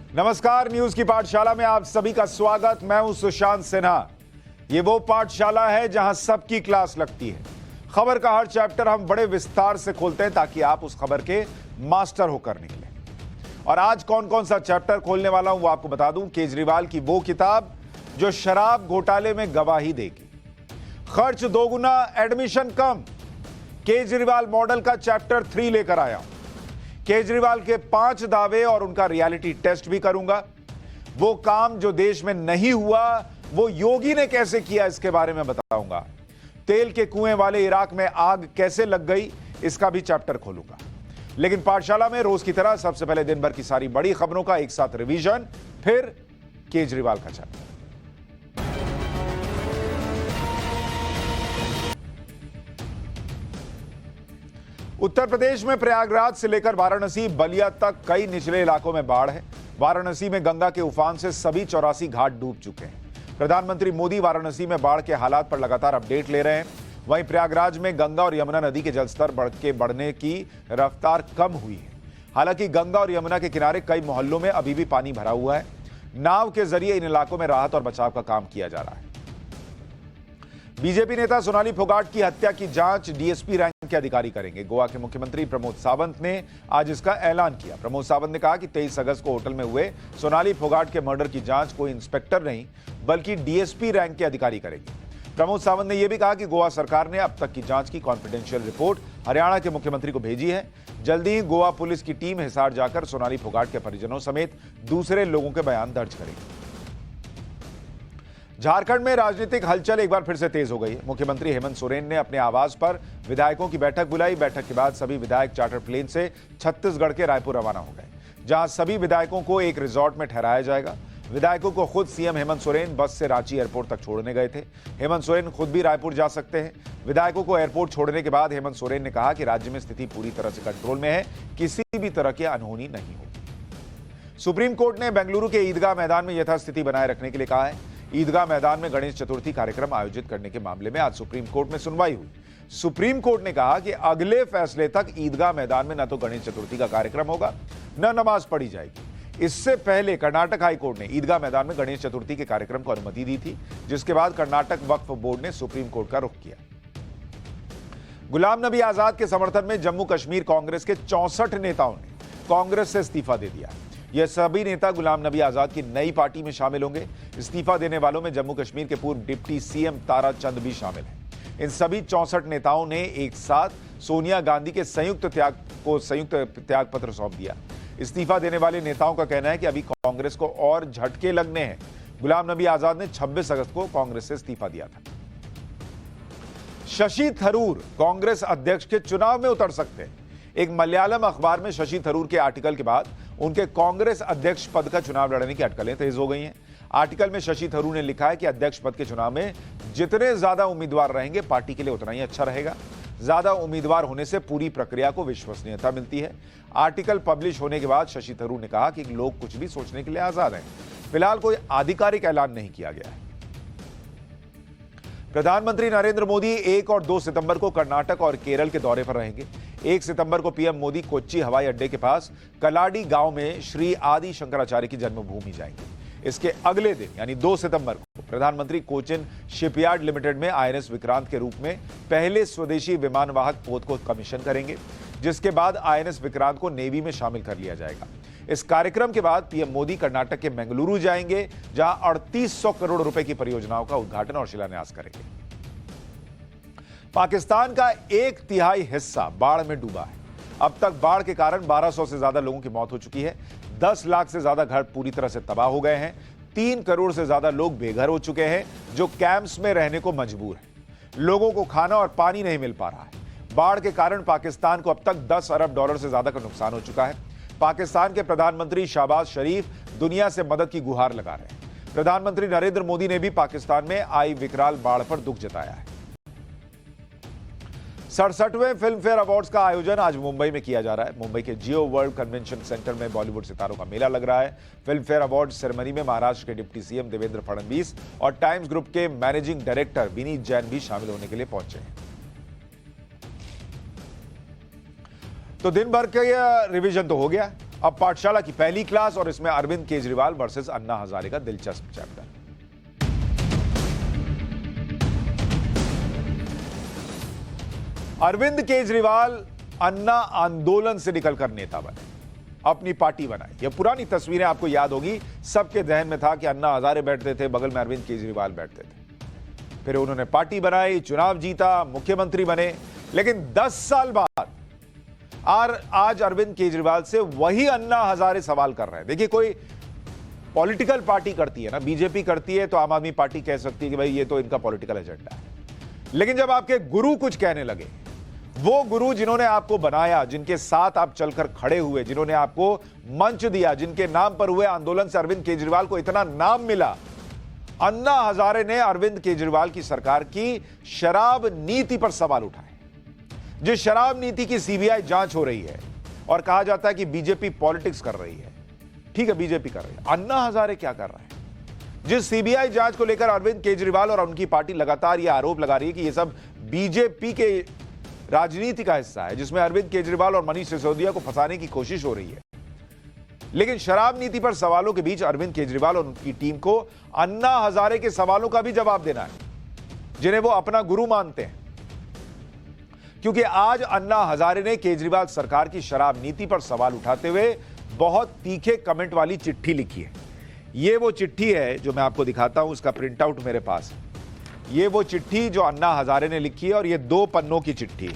नमस्कार, न्यूज की पाठशाला में आप सभी का स्वागत। मैं हूं सुशांत सिन्हा। ये वो पाठशाला है जहां सबकी क्लास लगती है। खबर का हर चैप्टर हम बड़े विस्तार से खोलते हैं ताकि आप उस खबर के मास्टर होकर निकलें। और आज कौन कौन सा चैप्टर खोलने वाला हूं वो आपको बता दूं। केजरीवाल की वो किताब जो शराब घोटाले में गवाही देगी, खर्च दोगुना एडमिशन कम, केजरीवाल मॉडल का चैप्टर 3 लेकर आया हूं। केजरीवाल के 5 दावे और उनका रियलिटी टेस्ट भी करूंगा। वो काम जो देश में नहीं हुआ वो योगी ने कैसे किया इसके बारे में बताऊंगा। तेल के कुएं वाले इराक में आग कैसे लग गई इसका भी चैप्टर खोलूंगा। लेकिन पाठशाला में रोज की तरह सबसे पहले दिन भर की सारी बड़ी खबरों का एक साथ रिवीजन, फिर केजरीवाल का चैप्टर। उत्तर प्रदेश में प्रयागराज से लेकर वाराणसी बलिया तक कई निचले इलाकों में बाढ़ है। वाराणसी में गंगा के उफान से सभी 84 घाट डूब चुके हैं। प्रधानमंत्री मोदी वाराणसी में बाढ़ के हालात पर लगातार अपडेट ले रहे हैं। वहीं प्रयागराज में गंगा और यमुना नदी के जलस्तर बढ़ने की रफ्तार कम हुई है। हालांकि गंगा और यमुना के किनारे कई मोहल्लों में अभी भी पानी भरा हुआ है। नाव के जरिए इन इलाकों में राहत और बचाव का काम किया जा रहा है। बीजेपी नेता सोनाली फोगाट की हत्या की जांच डीएसपी रैंक के अधिकारी करेंगे। गोवा के मुख्यमंत्री प्रमोद सावंत ने आज इसका ऐलान किया। प्रमोद सावंत ने कहा कि 23 अगस्त को होटल में हुए सोनाली फोगाट के मर्डर की जांच कोई इंस्पेक्टर नहीं बल्कि डीएसपी रैंक के अधिकारी करेंगे। प्रमोद सावंत ने यह भी कहा कि गोवा सरकार ने अब तक की जांच की कॉन्फिडेंशियल रिपोर्ट हरियाणा के मुख्यमंत्री को भेजी है। जल्दी ही गोवा पुलिस की टीम हिसार जाकर सोनाली फोगाट के परिजनों समेत दूसरे लोगों के बयान दर्ज करेगी। झारखंड में राजनीतिक हलचल एक बार फिर से तेज हो गई है। मुख्यमंत्री हेमंत सोरेन ने अपने आवास पर विधायकों की बैठक बुलाई। बैठक के बाद सभी विधायक चार्टर प्लेन से छत्तीसगढ़ के रायपुर रवाना हो गए, जहां सभी विधायकों को एक रिजॉर्ट में ठहराया जाएगा। विधायकों को खुद सीएम हेमंत सोरेन बस से रांची एयरपोर्ट तक छोड़ने गए थे। हेमंत सोरेन खुद भी रायपुर जा सकते हैं। विधायकों को एयरपोर्ट छोड़ने के बाद हेमंत सोरेन ने कहा कि राज्य में स्थिति पूरी तरह से कंट्रोल में है, किसी भी तरह की अनहोनी नहीं होगी। सुप्रीम कोर्ट ने बेंगलुरु के ईदगाह मैदान में यथास्थिति बनाए रखने के लिए कहा है। ईदगाह मैदान में गणेश चतुर्थी कार्यक्रम आयोजित करने के मामले में आज सुप्रीम कोर्ट में सुनवाई हुई। सुप्रीम कोर्ट ने कहा कि अगले फैसले तक ईदगाह मैदान में न तो गणेश चतुर्थी का कार्यक्रम होगा न नमाज पढ़ी जाएगी। इससे पहले कर्नाटक हाईकोर्ट ने ईदगाह मैदान में गणेश चतुर्थी के कार्यक्रम को अनुमति दी थी, जिसके बाद कर्नाटक वक्फ बोर्ड ने सुप्रीम कोर्ट का रुख किया। गुलाम नबी आजाद के समर्थन में जम्मू कश्मीर कांग्रेस के 64 नेताओं ने कांग्रेस से इस्तीफा दे दिया। यह सभी नेता गुलाम नबी आजाद की नई पार्टी में शामिल होंगे। इस्तीफा देने वालों में जम्मू कश्मीर के पूर्व डिप्टी सीएम तारा चंद भी शामिल हैं। इन सभी 64 नेताओं ने एक साथ सोनिया गांधी के संयुक्त त्याग पत्र सौंप दिया। इस्तीफा देने वाले नेताओं का कहना है कि अभी कांग्रेस को और झटके लगने हैं। गुलाम नबी आजाद ने 26 अगस्त को कांग्रेस से इस्तीफा दिया था। शशि थरूर कांग्रेस अध्यक्ष के चुनाव में उतर सकते हैं। एक मलयालम अखबार में शशि थरूर के आर्टिकल के बाद उनके कांग्रेस अध्यक्ष पद का चुनाव लड़ने की अटकलें तेज हो गई हैं। आर्टिकल में शशि थरूर ने लिखा है कि अध्यक्ष पद के चुनाव में जितने ज्यादा उम्मीदवार रहेंगे पार्टी के लिए उतना ही अच्छा रहेगा। ज्यादा उम्मीदवार होने से पूरी प्रक्रिया को विश्वसनीयता मिलती है। आर्टिकल पब्लिश होने के बाद शशि थरूर ने कहा कि लोग कुछ भी सोचने के लिए आजाद हैं। फिलहाल कोई आधिकारिक ऐलान नहीं किया गया है। प्रधानमंत्री नरेंद्र मोदी 1 और 2 सितंबर को कर्नाटक और केरल के दौरे पर रहेंगे। 1 सितंबर को पीएम मोदी कोच्चि हवाई अड्डे के पास कलाडी गांव में श्री आदि शंकराचार्य की जन्मभूमि जाएंगे। इसके अगले दिन यानी 2 सितंबर को प्रधानमंत्री कोचिन शिपयार्ड लिमिटेड में आईएनएस विक्रांत के रूप में पहले स्वदेशी विमानवाहक पोत को कमीशन करेंगे, जिसके बाद आईएनएस विक्रांत को नेवी में शामिल कर लिया जाएगा। इस कार्यक्रम के बाद पीएम मोदी कर्नाटक के बेंगलुरु जाएंगे, जहां 3800 करोड़ रुपए की परियोजनाओं का उद्घाटन और शिलान्यास करेंगे। पाकिस्तान का 1/3 हिस्सा बाढ़ में डूबा है। अब तक बाढ़ के कारण 1200 से ज्यादा लोगों की मौत हो चुकी है। 10 लाख से ज्यादा घर पूरी तरह से तबाह हो गए हैं। 3 करोड़ से ज्यादा लोग बेघर हो चुके हैं, जो कैंप्स में रहने को मजबूर हैं। लोगों को खाना और पानी नहीं मिल पा रहा है। बाढ़ के कारण पाकिस्तान को अब तक 10 अरब डॉलर से ज्यादा का नुकसान हो चुका है। पाकिस्तान के प्रधानमंत्री शहबाज शरीफ दुनिया से मदद की गुहार लगा रहे हैं। प्रधानमंत्री नरेंद्र मोदी ने भी पाकिस्तान में आई विकराल बाढ़ पर दुख जताया है। 67वें फिल्म फेयर अवार्ड्स का आयोजन आज मुंबई में किया जा रहा है। मुंबई के जियो वर्ल्ड कन्वेंशन सेंटर में बॉलीवुड सितारों का मेला लग रहा है। फिल्म फेयर अवार्ड सेरेमनी में महाराष्ट्र के डिप्टी सीएम देवेंद्र फडणवीस और टाइम्स ग्रुप के मैनेजिंग डायरेक्टर विनीत जैन भी शामिल होने के लिए पहुंचे हैं। तो दिन भर का यह रिवीजन तो हो गया। अब पाठशाला की पहली क्लास और इसमें अरविंद केजरीवाल वर्सेस अन्ना हजारे का दिलचस्प चैप्टर। अरविंद केजरीवाल अन्ना आंदोलन से निकलकर नेता बने, अपनी पार्टी बनाई। यह पुरानी तस्वीरें आपको याद होगी, सबके जहन में था कि अन्ना हजारे बैठते थे, बगल में अरविंद केजरीवाल बैठते थे। फिर उन्होंने पार्टी बनाई, चुनाव जीता, मुख्यमंत्री बने। लेकिन 10 साल बाद आज अरविंद केजरीवाल से वही अन्ना हजारे सवाल कर रहे हैं। देखिए, कोई पॉलिटिकल पार्टी करती है ना, बीजेपी करती है तो आम आदमी पार्टी कह सकती है कि भाई ये तो इनका पॉलिटिकल एजेंडा है। लेकिन जब आपके गुरु कुछ कहने लगे, वो गुरु जिन्होंने आपको बनाया, जिनके साथ आप चलकर खड़े हुए, जिन्होंने आपको मंच दिया, जिनके नाम पर हुए आंदोलन से अरविंद केजरीवाल को इतना नाम मिला, अन्ना हजारे ने अरविंद केजरीवाल की सरकार की शराब नीति पर सवाल उठाए। जिस शराब नीति की सीबीआई जांच हो रही है और कहा जाता है कि बीजेपी पॉलिटिक्स कर रही है। ठीक है, बीजेपी कर रही है, अन्ना हजारे क्या कर रहा है? जिस सीबीआई जांच को लेकर अरविंद केजरीवाल और उनकी पार्टी लगातार यह आरोप लगा रही है कि यह सब बीजेपी के राजनीति का हिस्सा है, जिसमें अरविंद केजरीवाल और मनीष सिसोदिया को फंसाने की कोशिश हो रही है। लेकिन शराब नीति पर सवालों के बीच अरविंद केजरीवाल और उनकी टीम को अन्ना हजारे के सवालों का भी जवाब देना है, जिन्हें वो अपना गुरु मानते हैं। क्योंकि आज अन्ना हजारे ने केजरीवाल सरकार की शराब नीति पर सवाल उठाते हुए बहुत तीखे कमेंट वाली चिट्ठी लिखी है। ये वो चिट्ठी है जो मैं आपको दिखाता हूं, उसका प्रिंट आउट मेरे पास है। ये वो चिट्ठी जो अन्ना हजारे ने लिखी है और ये 2 पन्नों की चिट्ठी है।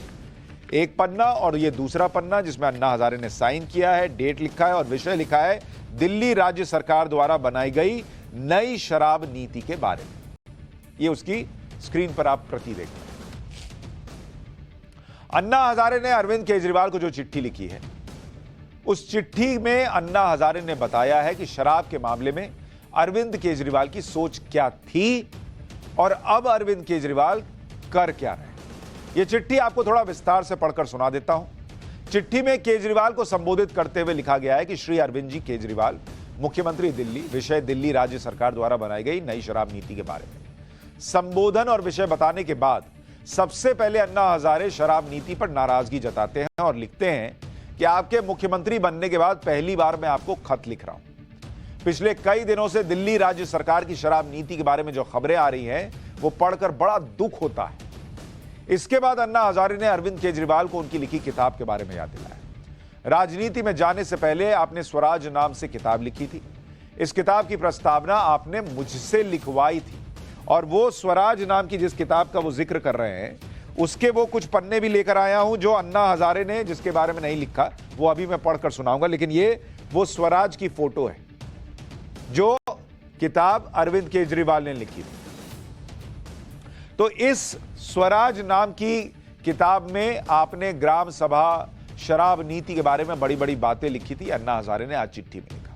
एक पन्ना और ये दूसरा पन्ना जिसमें अन्ना हजारे ने साइन किया है, डेट लिखा है और विषय लिखा है दिल्ली राज्य सरकार द्वारा बनाई गई नई शराब नीति के बारे में। ये उसकी स्क्रीन पर आप प्रति देख रहे हैं। अन्ना हजारे ने अरविंद केजरीवाल को जो चिट्ठी लिखी है, उस चिट्ठी में अन्ना हजारे ने बताया है कि शराब के मामले में अरविंद केजरीवाल की सोच क्या थी और अब अरविंद केजरीवाल कर क्या रहे हैं। यह चिट्ठी आपको थोड़ा विस्तार से पढ़कर सुना देता हूं। चिट्ठी में केजरीवाल को संबोधित करते हुए लिखा गया है कि श्री अरविंद जी केजरीवाल, मुख्यमंत्री दिल्ली, विषय दिल्ली राज्य सरकार द्वारा बनाई गई नई शराब नीति के बारे में। संबोधन और विषय बताने के बाद सबसे पहले अन्ना हजारे शराब नीति पर नाराजगी जताते हैं और लिखते हैं कि आपके मुख्यमंत्री बनने के बाद पहली बार मैं आपको खत लिख रहा हूं। पिछले कई दिनों से दिल्ली राज्य सरकार की शराब नीति के बारे में जो खबरें आ रही हैं, वो पढ़कर बड़ा दुख होता है। इसके बाद अन्ना हजारे ने अरविंद केजरीवाल को उनकी लिखी किताब के बारे में याद दिलाया। राजनीति में जाने से पहले आपने स्वराज नाम से किताब लिखी थी। इस किताब की प्रस्तावना आपने मुझसे लिखवाई थी और वो स्वराज नाम की जिस किताब का वो जिक्र कर रहे हैं, उसके वो कुछ पन्ने भी लेकर आया हूं जो अन्ना हजारे ने जिसके बारे में नहीं लिखा, वो अभी मैं पढ़कर सुनाऊंगा। लेकिन ये वो स्वराज की फोटो है जो किताब अरविंद केजरीवाल ने लिखी थी। तो इस स्वराज नाम की किताब में आपने ग्राम सभा, शराब नीति के बारे में बड़ी बड़ी बातें लिखी थी। अन्ना हजारे ने आज चिट्ठी में लिखा।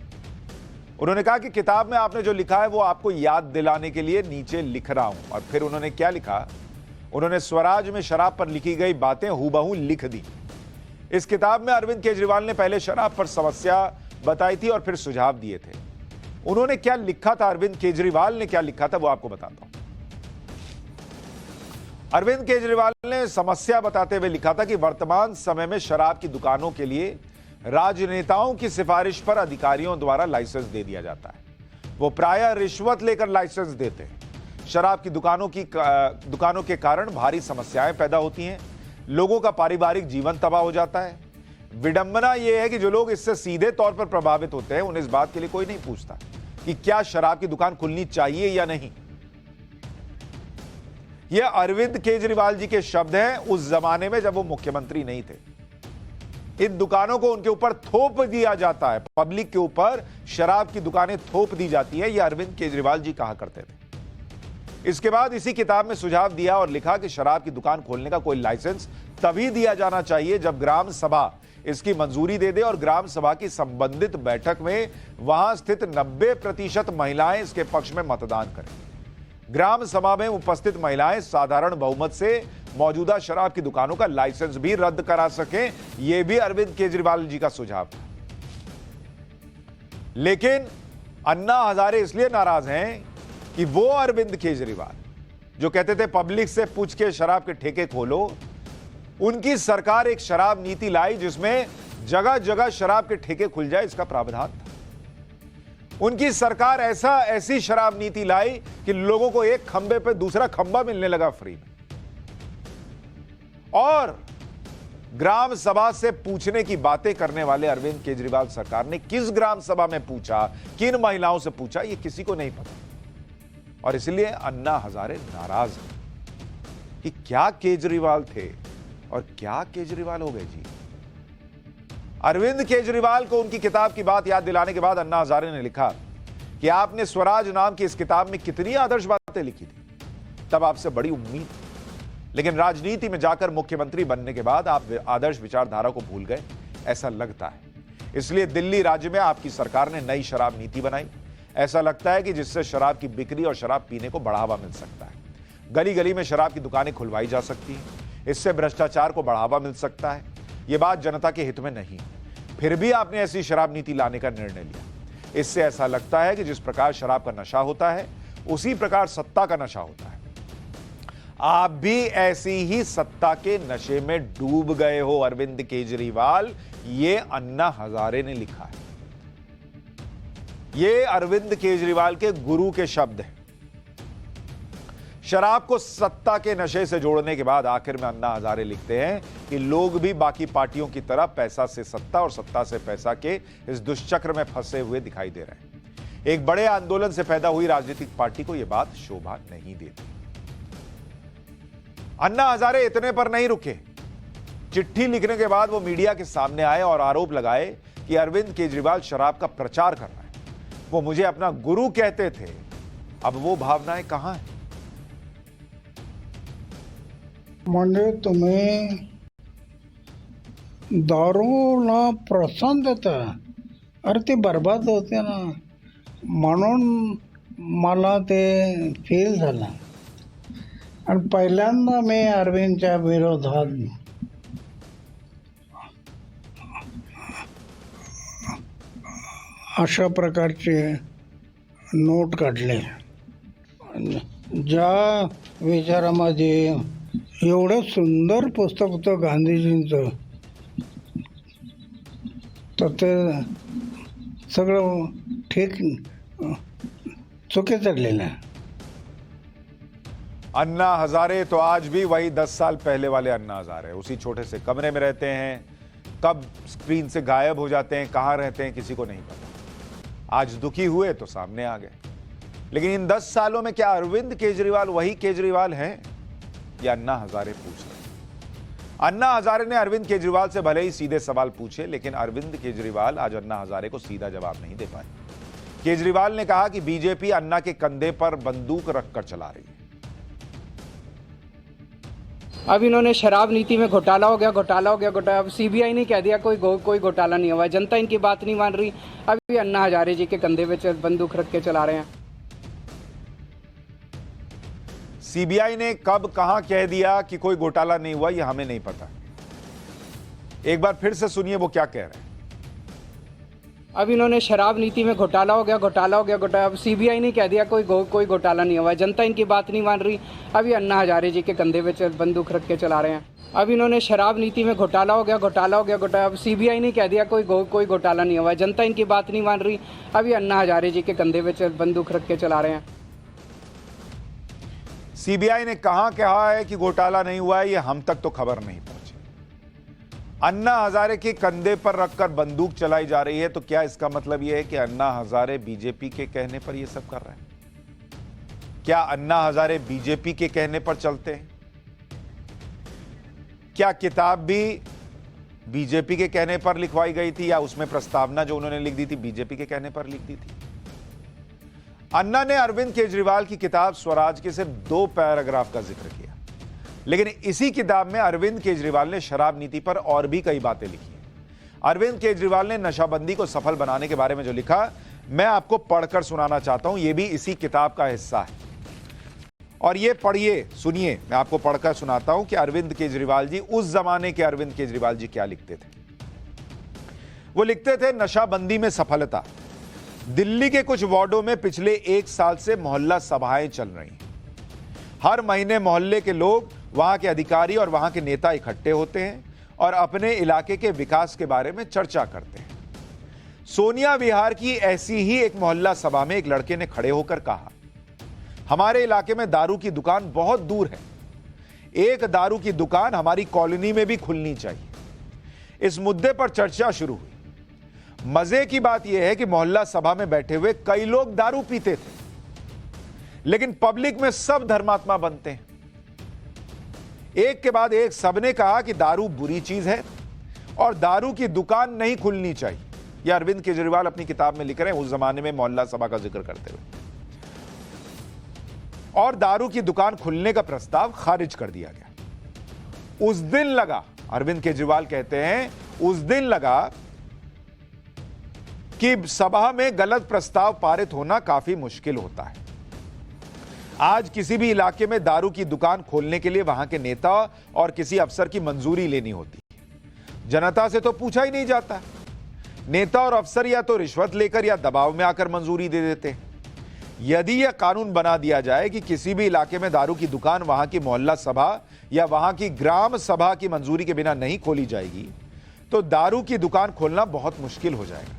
उन्होंने कहा कि किताब में आपने जो लिखा है वो आपको याद दिलाने के लिए नीचे लिख रहा हूं। और फिर उन्होंने क्या लिखा? उन्होंने स्वराज में शराब पर लिखी गई बातें हूबहू लिख दी। इस किताब में अरविंद केजरीवाल ने पहले शराब पर समस्या बताई थी और फिर सुझाव दिए थे। उन्होंने क्या लिखा था, अरविंद केजरीवाल ने क्या लिखा था, वो आपको बताता हूं। अरविंद केजरीवाल ने समस्या बताते हुए लिखा था कि वर्तमान समय में शराब की दुकानों के लिए राजनेताओं की सिफारिश पर अधिकारियों द्वारा लाइसेंस दे दिया जाता है। वो प्रायः रिश्वत लेकर लाइसेंस देते हैं। शराब की दुकानों के कारण भारी समस्याएं पैदा होती हैं। लोगों का पारिवारिक जीवन तबाह हो जाता है। विडंबना यह है कि जो लोग इससे सीधे तौर पर प्रभावित होते हैं, उन्हें इस बात के लिए कोई नहीं पूछता कि क्या शराब की दुकान खुलनी चाहिए या नहीं। यह अरविंद केजरीवाल जी के शब्द हैं उस जमाने में जब वो मुख्यमंत्री नहीं थे। इन दुकानों को उनके ऊपर थोप दिया जाता है, पब्लिक के ऊपर शराब की दुकानें थोप दी जाती है, यह अरविंद केजरीवाल जी कहा करते थे। इसके बाद इसी किताब में सुझाव दिया और लिखा कि शराब की दुकान खोलने का कोई लाइसेंस तभी दिया जाना चाहिए जब ग्राम सभा इसकी मंजूरी दे दे और ग्राम सभा की संबंधित बैठक में वहां स्थित 90% महिलाएं इसके पक्ष में मतदान करें। ग्राम सभा में उपस्थित महिलाएं साधारण बहुमत से मौजूदा शराब की दुकानों का लाइसेंस भी रद्द करा सकें। यह भी अरविंद केजरीवाल जी का सुझाव था। लेकिन अन्ना हजारे इसलिए नाराज हैं कि वो अरविंद केजरीवाल जो कहते थे पब्लिक से पूछ के शराब के ठेके खोलो, उनकी सरकार एक शराब नीति लाई जिसमें जगह जगह शराब के ठेके खुल जाए, इसका प्रावधान था। उनकी सरकार ऐसी शराब नीति लाई कि लोगों को एक खंबे पे दूसरा खंबा मिलने लगा फ्री में। और ग्राम सभा से पूछने की बातें करने वाले अरविंद केजरीवाल सरकार ने किस ग्राम सभा में पूछा, किन महिलाओं से पूछा, यह किसी को नहीं पता। और इसलिए अन्ना हजारे नाराज हैं कि क्या केजरीवाल थे और क्या केजरीवाल हो गए जी। अरविंद केजरीवाल को उनकी किताब की बात याद दिलाने के बाद अन्ना हजारे ने लिखा कि आपने स्वराज नाम की इस किताब में कितनी आदर्श बातें लिखी थी, तब आपसे बड़ी उम्मीद थी। लेकिन राजनीति में जाकर मुख्यमंत्री बनने के बाद आप आदर्श विचारधारा को भूल गए, ऐसा लगता है। इसलिए दिल्ली राज्य में आपकी सरकार ने नई शराब नीति बनाई। ऐसा लगता है कि जिससे शराब की बिक्री और शराब पीने को बढ़ावा मिल सकता है। गली गली में शराब की दुकानें खुलवाई जा सकती हैं। इससे भ्रष्टाचार को बढ़ावा मिल सकता है। यह बात जनता के हित में नहीं। फिर भी आपने ऐसी शराब नीति लाने का निर्णय लिया। इससे ऐसा लगता है कि जिस प्रकार शराब का नशा होता है, उसी प्रकार सत्ता का नशा होता है। आप भी ऐसी ही सत्ता के नशे में डूब गए हो अरविंद केजरीवाल, ये अन्ना हजारे ने लिखा है। ये अरविंद केजरीवाल के गुरु के शब्द हैं। शराब को सत्ता के नशे से जोड़ने के बाद आखिर में अन्ना हजारे लिखते हैं कि लोग भी बाकी पार्टियों की तरह पैसा से सत्ता और सत्ता से पैसा के इस दुष्चक्र में फंसे हुए दिखाई दे रहे हैं। एक बड़े आंदोलन से पैदा हुई राजनीतिक पार्टी को यह बात शोभा नहीं देती। अन्ना हजारे इतने पर नहीं रुके। चिट्ठी लिखने के बाद वो मीडिया के सामने आए और आरोप लगाए कि अरविंद केजरीवाल शराब का प्रचार कर रहा है। वो मुझे अपना गुरु कहते थे, अब वो भावनाएं कहां हैं? म्हणजे तुम्ही दारूला प्रोत्साहन देता, अरे ते बर्बाद होते ना, म्हणून मला ते फील झालं। आणि पहिल्यांदा मी अरविंदच्या विरोधात अशा प्रकारचे नोट काढले। ज्या विचारामध्ये एवढं सुंदर पुस्तक होतं गांधीजींचं, तर ते सगळं ठीक चुकीचं चढलेलं आहे। अन्ना हजारे तो आज भी वही 10 साल पहले वाले अन्ना हजारे, उसी छोटे से कमरे में रहते हैं। कब स्क्रीन से गायब हो जाते हैं, कहां रहते हैं, किसी को नहीं पता। आज दुखी हुए तो सामने आ गए। लेकिन इन 10 सालों में क्या अरविंद केजरीवाल वही केजरीवाल हैं, या अन्ना हजारे पूछ रहे हैं? अन्ना हजारे ने अरविंद केजरीवाल से भले ही सीधे सवाल पूछे, लेकिन अरविंद केजरीवाल आज अन्ना हजारे को सीधा जवाब नहीं दे पाए। केजरीवाल ने कहा कि बीजेपी अन्ना के कंधे पर बंदूक रखकर चला रही है। अब इन्होंने शराब नीति में घोटाला हो गया। अब सीबीआई ने कह दिया कोई घोटाला नहीं हुआ। जनता इनकी बात नहीं मान रही। अभी अन्ना हजारे जी के कंधे पे बंदूक रख के चला रहे हैं। सीबीआई ने कब कहां कह दिया कि कोई घोटाला नहीं हुआ, यह हमें नहीं पता। एक बार फिर से सुनिए वो क्या कह रहे हैं। अब इन्होंने शराब नीति में घोटाला हो गया। अब सीबीआई ने कह दिया कोई घोटाला नहीं हुआ। जनता इनकी बात नहीं मान रही। अभी अन्ना हजारे जी के कंधे पे बंदूक रख के चला रहे हैं। अब इन्होंने शराब नीति में घोटाला हो गया। अब सीबीआई ने कह दिया कोई घोटाला नहीं हुआ। जनता इनकी बात नहीं मान रही। अभी अन्ना हजारे जी के कंधे पे बंदूक रख के चला रहे हैं। सीबीआई ने कहां कहा है कि घोटाला नहीं हुआ है, यह हम तक तो खबर नहीं पहुंची। अन्ना हजारे के कंधे पर रखकर बंदूक चलाई जा रही है, तो क्या इसका मतलब यह है कि अन्ना हजारे बीजेपी के कहने पर यह सब कर रहे हैं? क्या अन्ना हजारे बीजेपी के कहने पर चलते हैं? क्या किताब भी बीजेपी के कहने पर लिखवाई गई थी, या उसमें प्रस्तावना जो उन्होंने लिख दी थी बीजेपी के कहने पर लिख दी थी? अन्ना ने अरविंद केजरीवाल की किताब स्वराज के सिर्फ 2 पैराग्राफ का जिक्र किया, लेकिन इसी किताब में अरविंद केजरीवाल ने शराब नीति पर और भी कई बातें लिखी हैं। अरविंद केजरीवाल ने नशाबंदी को सफल बनाने के बारे में जो लिखा, मैं आपको पढ़कर सुनाना चाहता हूं। यह भी इसी किताब का हिस्सा है, और ये पढ़िए, सुनिए। मैं आपको पढ़कर सुनाता हूं कि अरविंद केजरीवाल जी, उस जमाने के अरविंद केजरीवाल जी क्या लिखते थे। वो लिखते थे, नशाबंदी में सफलता। दिल्ली के कुछ वार्डों में पिछले 1 साल से मोहल्ला सभाएं चल रही हैं। हर महीने मोहल्ले के लोग, वहां के अधिकारी और वहां के नेता इकट्ठे होते हैं और अपने इलाके के विकास के बारे में चर्चा करते हैं। सोनिया विहार की ऐसी ही एक मोहल्ला सभा में एक लड़के ने खड़े होकर कहा, हमारे इलाके में दारू की दुकान बहुत दूर है, एक दारू की दुकान हमारी कॉलोनी में भी खुलनी चाहिए। इस मुद्दे पर चर्चा शुरू हुई। मजे की बात यह है कि मोहल्ला सभा में बैठे हुए कई लोग दारू पीते थे, लेकिन पब्लिक में सब धर्मात्मा बनते हैं। एक के बाद एक सबने कहा कि दारू बुरी चीज है और दारू की दुकान नहीं खुलनी चाहिए। यह अरविंद केजरीवाल अपनी किताब में लिख रहे हैं, उस जमाने में मोहल्ला सभा का जिक्र करते हुए। और दारू की दुकान खुलने का प्रस्ताव खारिज कर दिया गया। उस दिन लगा, अरविंद केजरीवाल कहते हैं, उस दिन लगा कि सभा में गलत प्रस्ताव पारित होना काफी मुश्किल होता है। आज किसी भी इलाके में दारू की दुकान खोलने के लिए वहां के नेता और किसी अफसर की मंजूरी लेनी होती है। जनता से तो पूछा ही नहीं जाता। नेता और अफसर या तो रिश्वत लेकर या दबाव में आकर मंजूरी दे देते हैं। यदि यह कानून बना दिया जाए कि किसी भी इलाके में दारू की दुकान वहां की मोहल्ला सभा या वहां की ग्राम सभा की मंजूरी के बिना नहीं खोली जाएगी, तो दारू की दुकान खोलना बहुत मुश्किल हो जाएगा।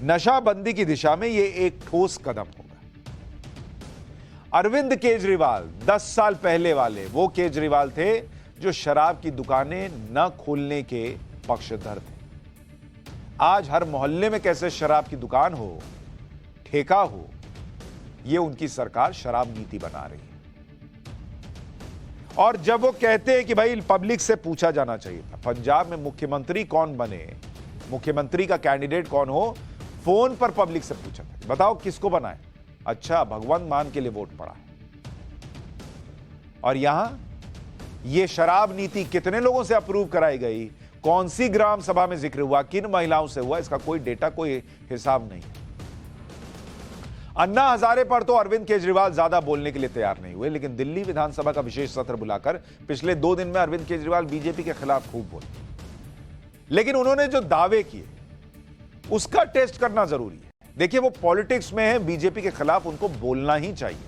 नशाबंदी की दिशा में यह एक ठोस कदम होगा। अरविंद केजरीवाल 10 साल पहले वाले वो केजरीवाल थे जो शराब की दुकानें न खोलने के पक्षधर थे। आज हर मोहल्ले में कैसे शराब की दुकान हो, ठेका हो, यह उनकी सरकार शराब नीति बना रही है। और जब वो कहते हैं कि भाई पब्लिक से पूछा जाना चाहिए था, पंजाब में मुख्यमंत्री कौन बने, मुख्यमंत्री का कैंडिडेट कौन हो, फोन पर पब्लिक से पूछा था, बताओ किसको बनाए, अच्छा भगवंत मान के लिए वोट पड़ा है। और यहां यह शराब नीति कितने लोगों से अप्रूव कराई गई, कौन सी ग्राम सभा में जिक्र हुआ, किन महिलाओं से हुआ, इसका कोई डेटा, कोई हिसाब नहीं। अन्ना हजारे पर तो अरविंद केजरीवाल ज्यादा बोलने के लिए तैयार नहीं हुए, लेकिन दिल्ली विधानसभा का विशेष सत्र बुलाकर पिछले 2 दिन में अरविंद केजरीवाल बीजेपी के खिलाफ खूब बोले। लेकिन उन्होंने जो दावे किए उसका टेस्ट करना जरूरी है। देखिए, वो पॉलिटिक्स में है, बीजेपी के खिलाफ उनको बोलना ही चाहिए,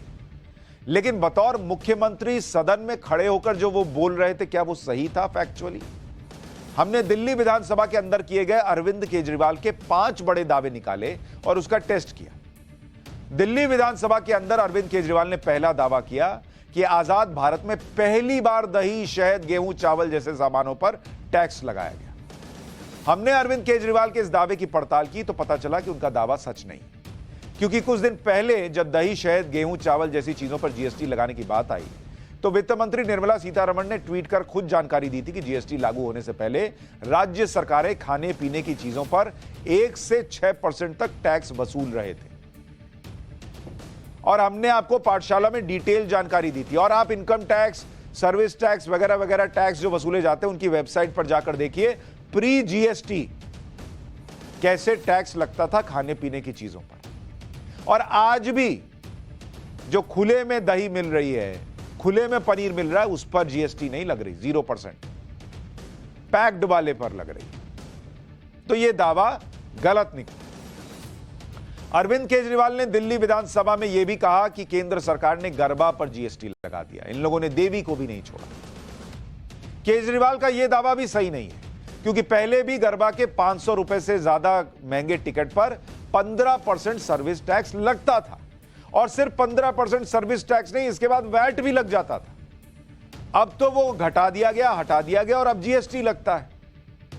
लेकिन बतौर मुख्यमंत्री सदन में खड़े होकर जो वो बोल रहे थे, क्या वो सही था फैक्चुअली? हमने दिल्ली विधानसभा के अंदर किए गए अरविंद केजरीवाल के 5 बड़े दावे निकाले और उसका टेस्ट किया। दिल्ली विधानसभा के अंदर अरविंद केजरीवाल ने पहला दावा किया कि आजाद भारत में पहली बार दही, शहद, गेहूं, चावल जैसे सामानों पर टैक्स लगाया गया। हमने अरविंद केजरीवाल के इस दावे की पड़ताल की तो पता चला कि उनका दावा सच नहीं, क्योंकि कुछ दिन पहले जब दही, शहद, गेहूं, चावल जैसी चीजों पर जीएसटी लगाने की बात आई तो वित्त मंत्री निर्मला सीतारमण ने ट्वीट कर खुद जानकारी दी थी कि जीएसटी लागू होने से पहले राज्य सरकारें खाने पीने की चीजों पर 1 से 6% तक टैक्स वसूल रहे थे। और हमने आपको पाठशाला में डिटेल जानकारी दी थी। और आप इनकम टैक्स, सर्विस टैक्स वगैरह वगैरह टैक्स जो वसूले जाते हैं उनकी वेबसाइट पर जाकर देखिए, प्री जीएसटी कैसे टैक्स लगता था खाने पीने की चीजों पर। और आज भी जो खुले में दही मिल रही है, खुले में पनीर मिल रहा है, उस पर जीएसटी नहीं लग रही, 0%। पैक्ड वाले पर लग रही। तो यह दावा गलत निकला। अरविंद केजरीवाल ने दिल्ली विधानसभा में यह भी कहा कि केंद्र सरकार ने गरबा पर जीएसटी लगा दिया, इन लोगों ने देवी को भी नहीं छोड़ा। केजरीवाल का यह दावा भी सही नहीं है, क्योंकि पहले भी गरबा के 500 रुपए से ज्यादा महंगे टिकट पर 15% सर्विस टैक्स लगता था। और सिर्फ 15% सर्विस टैक्स नहीं, इसके बाद वैट भी लग जाता था। अब तो वो घटा दिया गया, हटा दिया गया और अब जीएसटी लगता है।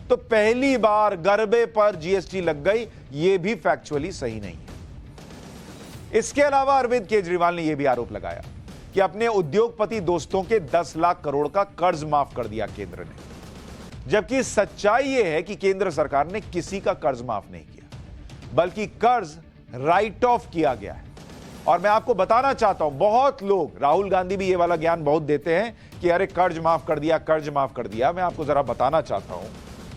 तो पहली बार गरबे पर जीएसटी लग गई, यह भी फैक्चुअली सही नहीं है। इसके अलावा अरविंद केजरीवाल ने यह भी आरोप लगाया कि अपने उद्योगपति दोस्तों के 10 लाख करोड़ का कर्ज माफ कर दिया केंद्र ने, जबकि सच्चाई यह है कि केंद्र सरकार ने किसी का कर्ज माफ नहीं किया, बल्कि कर्ज राइट ऑफ किया गया है। और मैं आपको बताना चाहता हूं, बहुत लोग, राहुल गांधी भी ये वाला ज्ञान बहुत देते हैं कि अरे कर्ज माफ कर दिया, कर्ज माफ कर दिया। मैं आपको जरा बताना चाहता हूं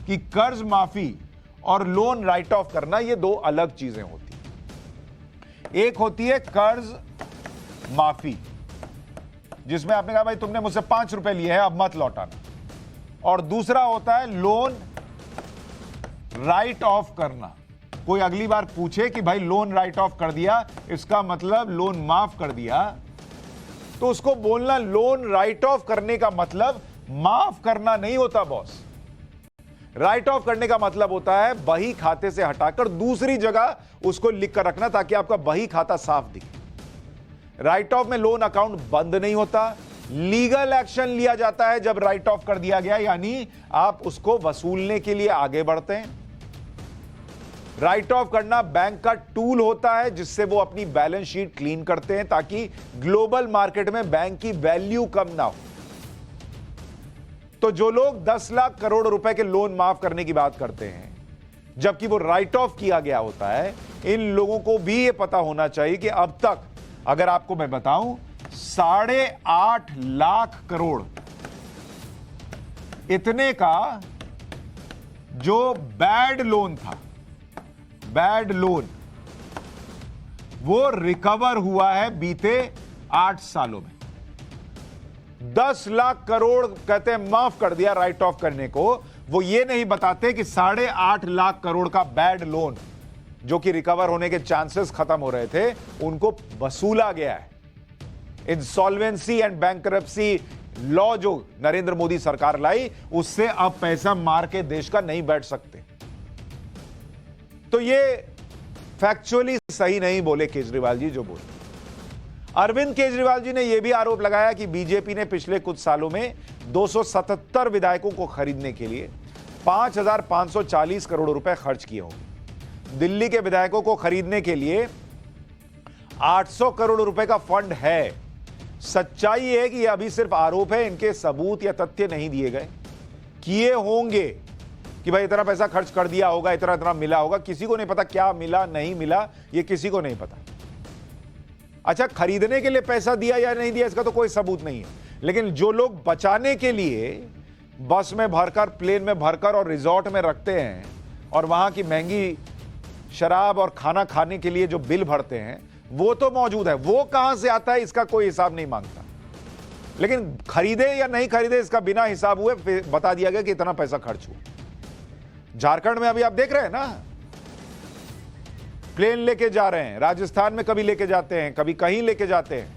कि कर्ज माफी और लोन राइट ऑफ करना ये 2 अलग चीजें होती हैं। एक होती है कर्ज माफी, जिसमें आपने कहा भाई तुमने मुझसे 5 रुपए लिए हैं, अब मत लौटाना। और दूसरा होता है लोन राइट ऑफ करना। कोई अगली बार पूछे कि भाई लोन राइट ऑफ कर दिया, इसका मतलब लोन माफ कर दिया, तो उसको बोलना लोन राइट ऑफ करने का मतलब माफ करना नहीं होता बॉस। राइट ऑफ करने का मतलब होता है बही खाते से हटाकर दूसरी जगह उसको लिख कर रखना ताकि आपका बही खाता साफ दिखे। राइट ऑफ में लोन अकाउंट बंद नहीं होता, लीगल एक्शन लिया जाता है जब राइट ऑफ कर दिया गया, यानी आप उसको वसूलने के लिए आगे बढ़ते हैं। राइट ऑफ करना बैंक का टूल होता है जिससे वो अपनी बैलेंस शीट क्लीन करते हैं ताकि ग्लोबल मार्केट में बैंक की वैल्यू कम ना हो। तो जो लोग 10 लाख करोड़ रुपए के लोन माफ करने की बात करते हैं जबकि वो राइट ऑफ किया गया होता है, इन लोगों को भी ये पता होना चाहिए कि अब तक अगर आपको मैं बताऊं 8.5 लाख करोड़ इतने का जो बैड लोन था, बैड लोन, वो रिकवर हुआ है बीते 8 सालों में। 10 लाख करोड़ कहते हैं माफ कर दिया राइट ऑफ करने को, वो ये नहीं बताते कि 8.5 लाख करोड़ का बैड लोन जो कि रिकवर होने के चांसेस खत्म हो रहे थे उनको वसूला गया है। इंसॉल्वेंसी एंड बैंकरप्सी लॉ जो नरेंद्र मोदी सरकार लाई, उससे अब पैसा मार के देश का नहीं बैठ सकते। तो ये फैक्चुअली सही नहीं बोले केजरीवाल जी जो बोले। अरविंद केजरीवाल जी ने यह भी आरोप लगाया कि बीजेपी ने पिछले कुछ सालों में 277 विधायकों को खरीदने के लिए 5,540 करोड़ रुपए खर्च किए होंगे। दिल्ली के विधायकों को खरीदने के लिए 800 करोड़ रुपए का फंड है। सच्चाई है कि यह अभी सिर्फ आरोप है, इनके सबूत या तथ्य नहीं दिए गए। किए होंगे कि भाई इतना पैसा खर्च कर दिया होगा, इतना इतना मिला होगा, किसी को नहीं पता क्या मिला नहीं मिला, ये किसी को नहीं पता। अच्छा, खरीदने के लिए पैसा दिया या नहीं दिया इसका तो कोई सबूत नहीं है, लेकिन जो लोग बचाने के लिए बस में भरकर, प्लेन में भरकर और रिजॉर्ट में रखते हैं और वहां की महंगी शराब और खाना खाने के लिए जो बिल भरते हैं वो तो मौजूद है, वो कहां से आता है इसका कोई हिसाब नहीं मांगता। लेकिन खरीदे या नहीं खरीदे इसका बिना हिसाब हुए बता दिया गया कि इतना पैसा खर्च हुआ। झारखंड में अभी आप देख रहे हैं ना, प्लेन लेके जा रहे हैं, राजस्थान में कभी लेके जाते हैं, कभी कहीं लेके जाते हैं,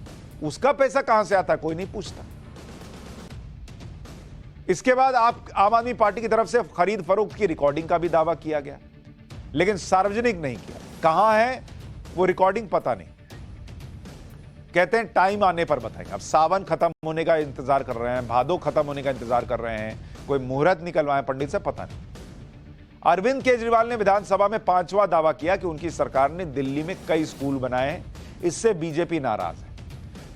उसका पैसा कहां से आता है कोई नहीं पूछता। इसके बाद आप आम आदमी पार्टी की तरफ से खरीद फरोख्त की रिकॉर्डिंग का भी दावा किया गया, लेकिन सार्वजनिक नहीं किया। कहां है वो रिकॉर्डिंग पता नहीं, कहते हैं टाइम आने पर बताएंगे। अब सावन खत्म होने का इंतजार कर रहे हैं, भादो खत्म होने का इंतजार कर रहे हैं, कोई मुहूर्त निकलवाए पंडित से, पता नहीं। अरविंद केजरीवाल ने विधानसभा में 5वां दावा किया कि उनकी सरकार ने दिल्ली में कई स्कूल बनाए हैं, इससे बीजेपी नाराज है।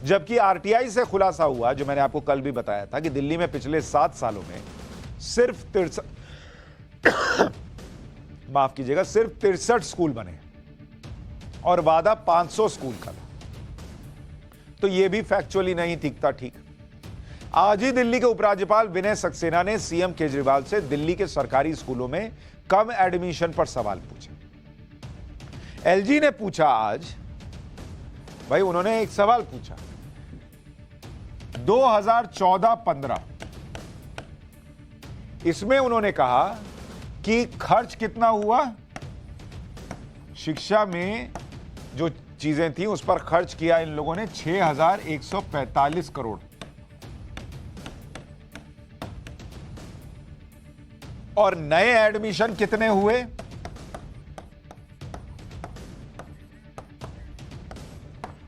जबकि आरटीआई से खुलासा हुआ, जो मैंने आपको कल भी बताया था, कि दिल्ली में पिछले 7 सालों में सिर्फ 63 स्कूल बने और वादा 500 स्कूल का था। तो यह भी फैक्चुअली नहीं दिखता ठीक। आज ही दिल्ली के उपराज्यपाल विनय सक्सेना ने सीएम केजरीवाल से दिल्ली के सरकारी स्कूलों में कम एडमिशन पर सवाल पूछे। एलजी ने पूछा आज, भाई उन्होंने एक सवाल पूछा, 2014-15 इसमें उन्होंने कहा कि खर्च कितना हुआ, शिक्षा में जो चीजें थी उस पर खर्च किया इन लोगों ने 6,145 करोड़, और नए एडमिशन कितने हुए,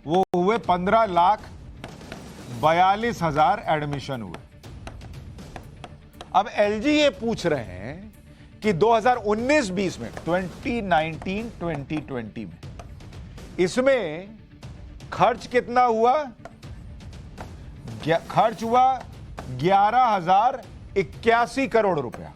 वो हुए 15,42,000 एडमिशन हुए। अब एलजी ये पूछ रहे हैं कि 2019-20 में, 2019-2020 में इसमें खर्च कितना हुआ, खर्च हुआ 11,081 करोड़ रुपया।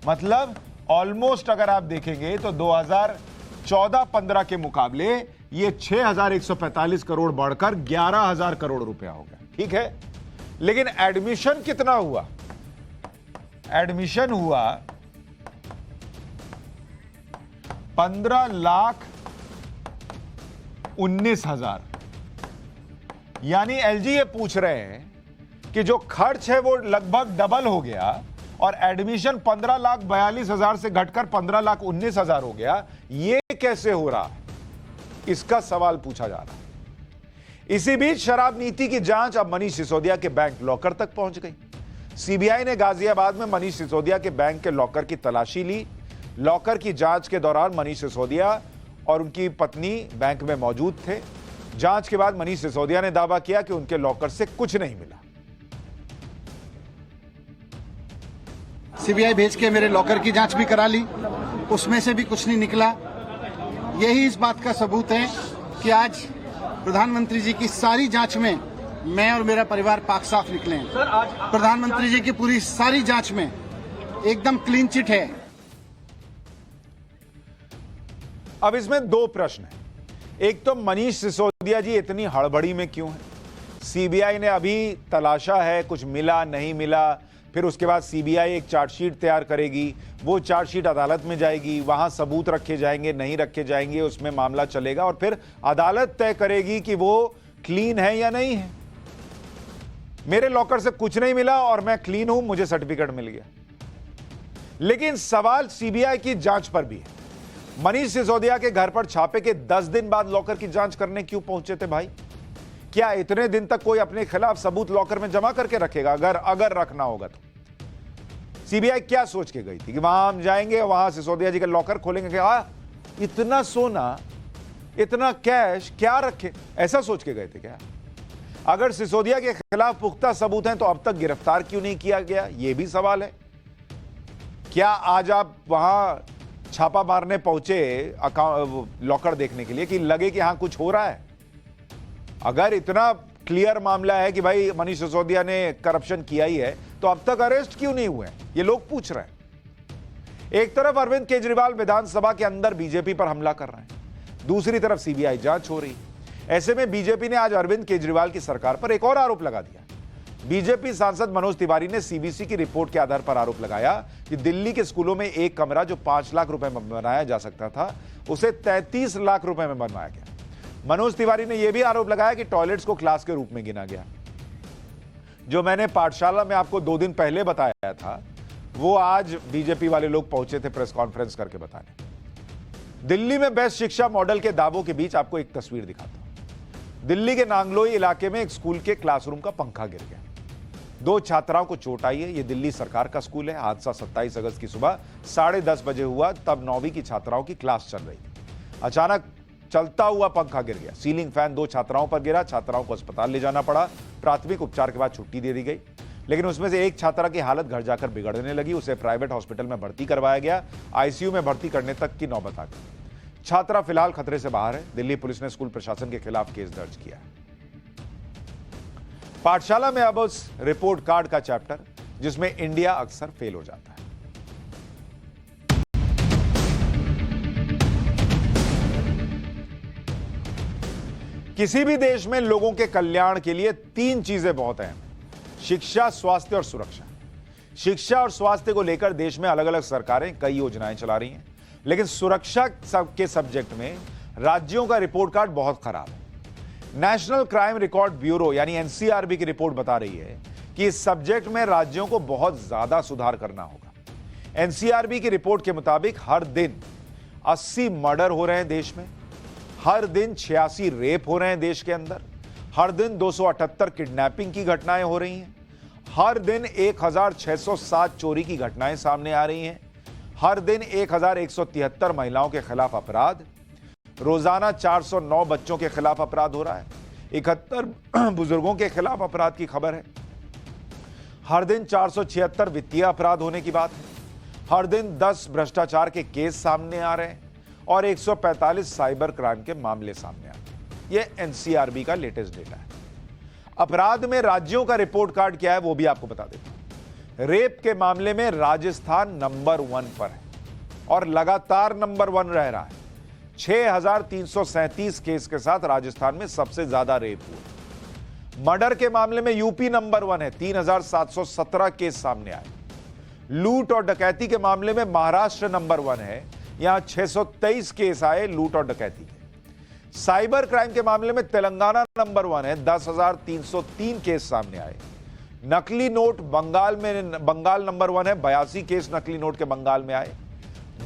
मतलब ऑलमोस्ट अगर आप देखेंगे तो 2014-15 के मुकाबले ये 6,145 करोड़ बढ़कर 11,000 करोड़ रुपया हो गया, ठीक है। लेकिन एडमिशन कितना हुआ, एडमिशन हुआ 15,19,000। यानी एलजी ये पूछ रहे हैं कि जो खर्च है वो लगभग डबल हो गया और एडमिशन 15,42,000 से घटकर 15,19,000 हो गया। ये कैसे हो रहा, इसका सवाल पूछा जा रहा है। इसी बीच शराब नीति की जांच अब मनीष सिसोदिया के बैंक लॉकर तक पहुंच गई। सीबीआई ने गाजियाबाद में मनीष सिसोदिया के बैंक के लॉकर की तलाशी ली। लॉकर की जांच के दौरान मनीष सिसोदिया और उनकी पत्नी बैंक में मौजूद थे। जांच के बाद मनीष सिसोदिया ने दावा किया कि उनके लॉकर से कुछ नहीं मिला। सीबीआई भेज के मेरे लॉकर की जांच भी करा ली, उसमें से भी कुछ नहीं निकला। यही इस बात का सबूत है कि आज प्रधानमंत्री जी की सारी जांच में मैं और मेरा परिवार पाक साफ निकले हैं। प्रधानमंत्री जी की पूरी सारी जांच में एकदम क्लीन चिट है। अब इसमें दो प्रश्न हैं। एक तो मनीष सिसोदिया जी इतनी हड़बड़ी में क्यों है? सीबीआई ने अभी तलाशा है, कुछ मिला नहीं मिला, फिर उसके बाद सीबीआई एक चार्जशीट तैयार करेगी, वो चार्जशीट अदालत में जाएगी, वहां सबूत रखे जाएंगे नहीं रखे जाएंगे, उसमें मामला चलेगा और फिर अदालत तय करेगी कि वो क्लीन है या नहीं है। मेरे लॉकर से कुछ नहीं मिला और मैं क्लीन हूं, मुझे सर्टिफिकेट मिल गया। लेकिन सवाल सीबीआई की जांच पर भी है। मनीष सिसोदिया के घर पर छापे के 10 दिन बाद लॉकर की जांच करने क्यों पहुंचे थे भाई? क्या इतने दिन तक कोई अपने खिलाफ सबूत लॉकर में जमा करके रखेगा? अगर रखना होगा तो सीबीआई क्या सोच के गई थी कि वहां हम जाएंगे, वहां सिसोदिया जी का लॉकर खोलेंगे कि इतना सोना, इतना कैश क्या रखे, ऐसा सोच के गए थे क्या? अगर सिसोदिया के खिलाफ पुख्ता सबूत हैं तो अब तक गिरफ्तार क्यों नहीं किया गया, यह भी सवाल है। क्या आज आप वहां छापा मारने पहुंचे लॉकर देखने के लिए कि लगे कि हां कुछ हो रहा है? अगर इतना क्लियर मामला है कि भाई मनीष सिसोदिया ने करप्शन किया ही है तो अब तक अरेस्ट क्यों नहीं हुए, ये लोग पूछ रहे हैं। एक तरफ अरविंद केजरीवाल विधानसभा के अंदर बीजेपी पर हमला कर रहे हैं, दूसरी तरफ सीबीआई जांच हो रही है। ऐसे में बीजेपी ने आज अरविंद केजरीवाल की सरकार पर एक और आरोप लगा दिया। बीजेपी सांसद मनोज तिवारी ने सीबीसी की रिपोर्ट के आधार पर आरोप लगाया कि दिल्ली के स्कूलों में एक कमरा जो 5 लाख रुपए में बनाया जा सकता था उसे 33 लाख रुपए में बनवाया गया। मनोज तिवारी ने यह भी आरोप लगाया कि टॉयलेट्स को क्लास के रूप में गिना गया। जो मैंने पाठशाला में आपको 2 दिन पहले बताया था वो आज बीजेपी वाले लोग पहुंचे थे प्रेस कॉन्फ्रेंस करके बताने। दिल्ली में बेस्ट शिक्षा मॉडल के दावों के बीच आपको एक तस्वीर दिखाता हूं। दिल्ली के नांगलोई इलाके में एक स्कूल के क्लासरूम का पंखा गिर गया, 2 छात्राओं को चोट आई है। यह दिल्ली सरकार का स्कूल है। हादसा 27 अगस्त की सुबह 10:30 बजे हुआ, तब 9वीं की छात्राओं की क्लास चल रही थी। अचानक चलता हुआ पंखा गिर गया, सीलिंग फैन 2 छात्राओं पर गिरा, छात्राओं को अस्पताल ले जाना पड़ा। प्राथमिक उपचार के बाद छुट्टी दे दी गई, लेकिन उसमें से एक छात्रा की हालत घर जाकर बिगड़ने लगी। उसे प्राइवेट हॉस्पिटल में भर्ती करवाया गया, आईसीयू में भर्ती करने तक की नौबत आ गई। छात्रा फिलहाल खतरे से बाहर है। दिल्ली पुलिस ने स्कूल प्रशासन के खिलाफ केस दर्ज किया है। पाठशाला में अब उस रिपोर्ट कार्ड का चैप्टर जिसमें इंडिया अक्सर फेल हो जाता है। किसी भी देश में लोगों के कल्याण के लिए 3 चीजें बहुत अहम हैं: शिक्षा, स्वास्थ्य और सुरक्षा। शिक्षा और स्वास्थ्य को लेकर देश में अलग अलग सरकारें कई योजनाएं चला रही हैं, लेकिन सुरक्षा के सब्जेक्ट में राज्यों का रिपोर्ट कार्ड बहुत खराब है। नेशनल क्राइम रिकॉर्ड ब्यूरो यानी एनसीआरबी की रिपोर्ट बता रही है कि इस सब्जेक्ट में राज्यों को बहुत ज्यादा सुधार करना होगा। एनसीआरबी की रिपोर्ट के मुताबिक हर दिन 80 मर्डर हो रहे हैं देश में, हर दिन 86 रेप हो रहे हैं देश के अंदर, हर दिन 278 किडनैपिंग की घटनाएं हो रही हैं, हर दिन 1607 चोरी की घटनाएं सामने आ रही हैं, हर दिन 1173 महिलाओं के खिलाफ अपराध, रोजाना 409 बच्चों के खिलाफ अपराध हो रहा है, 71 बुजुर्गों के खिलाफ अपराध की खबर है, हर दिन 476 वित्तीय अपराध होने की बात है, हर दिन 10 भ्रष्टाचार के केस सामने आ रहे हैं और 145 साइबर क्राइम के मामले सामने आ रहे हैं। यह एनसीआरबी का लेटेस्ट डेटा है। अपराध में राज्यों का रिपोर्ट कार्ड क्या है वो भी आपको बता देता हूं। रेप के मामले में राजस्थान नंबर 1 पर है और लगातार नंबर 1 रह रहा है। 6337 केस के साथ राजस्थान में सबसे ज्यादा रेप हुए। मर्डर के मामले में यूपी नंबर 1 है, 3717 केस सामने आए। लूट और डकैती के मामले में महाराष्ट्र नंबर 1 है, यहां 623 केस आए लूट और डकैती के। साइबर क्राइम के मामले में तेलंगाना नंबर 1 है, 10,303 केस सामने आए। नकली नोट बंगाल नंबर 1 है, 82 केस नकली नोट के बंगाल में आए।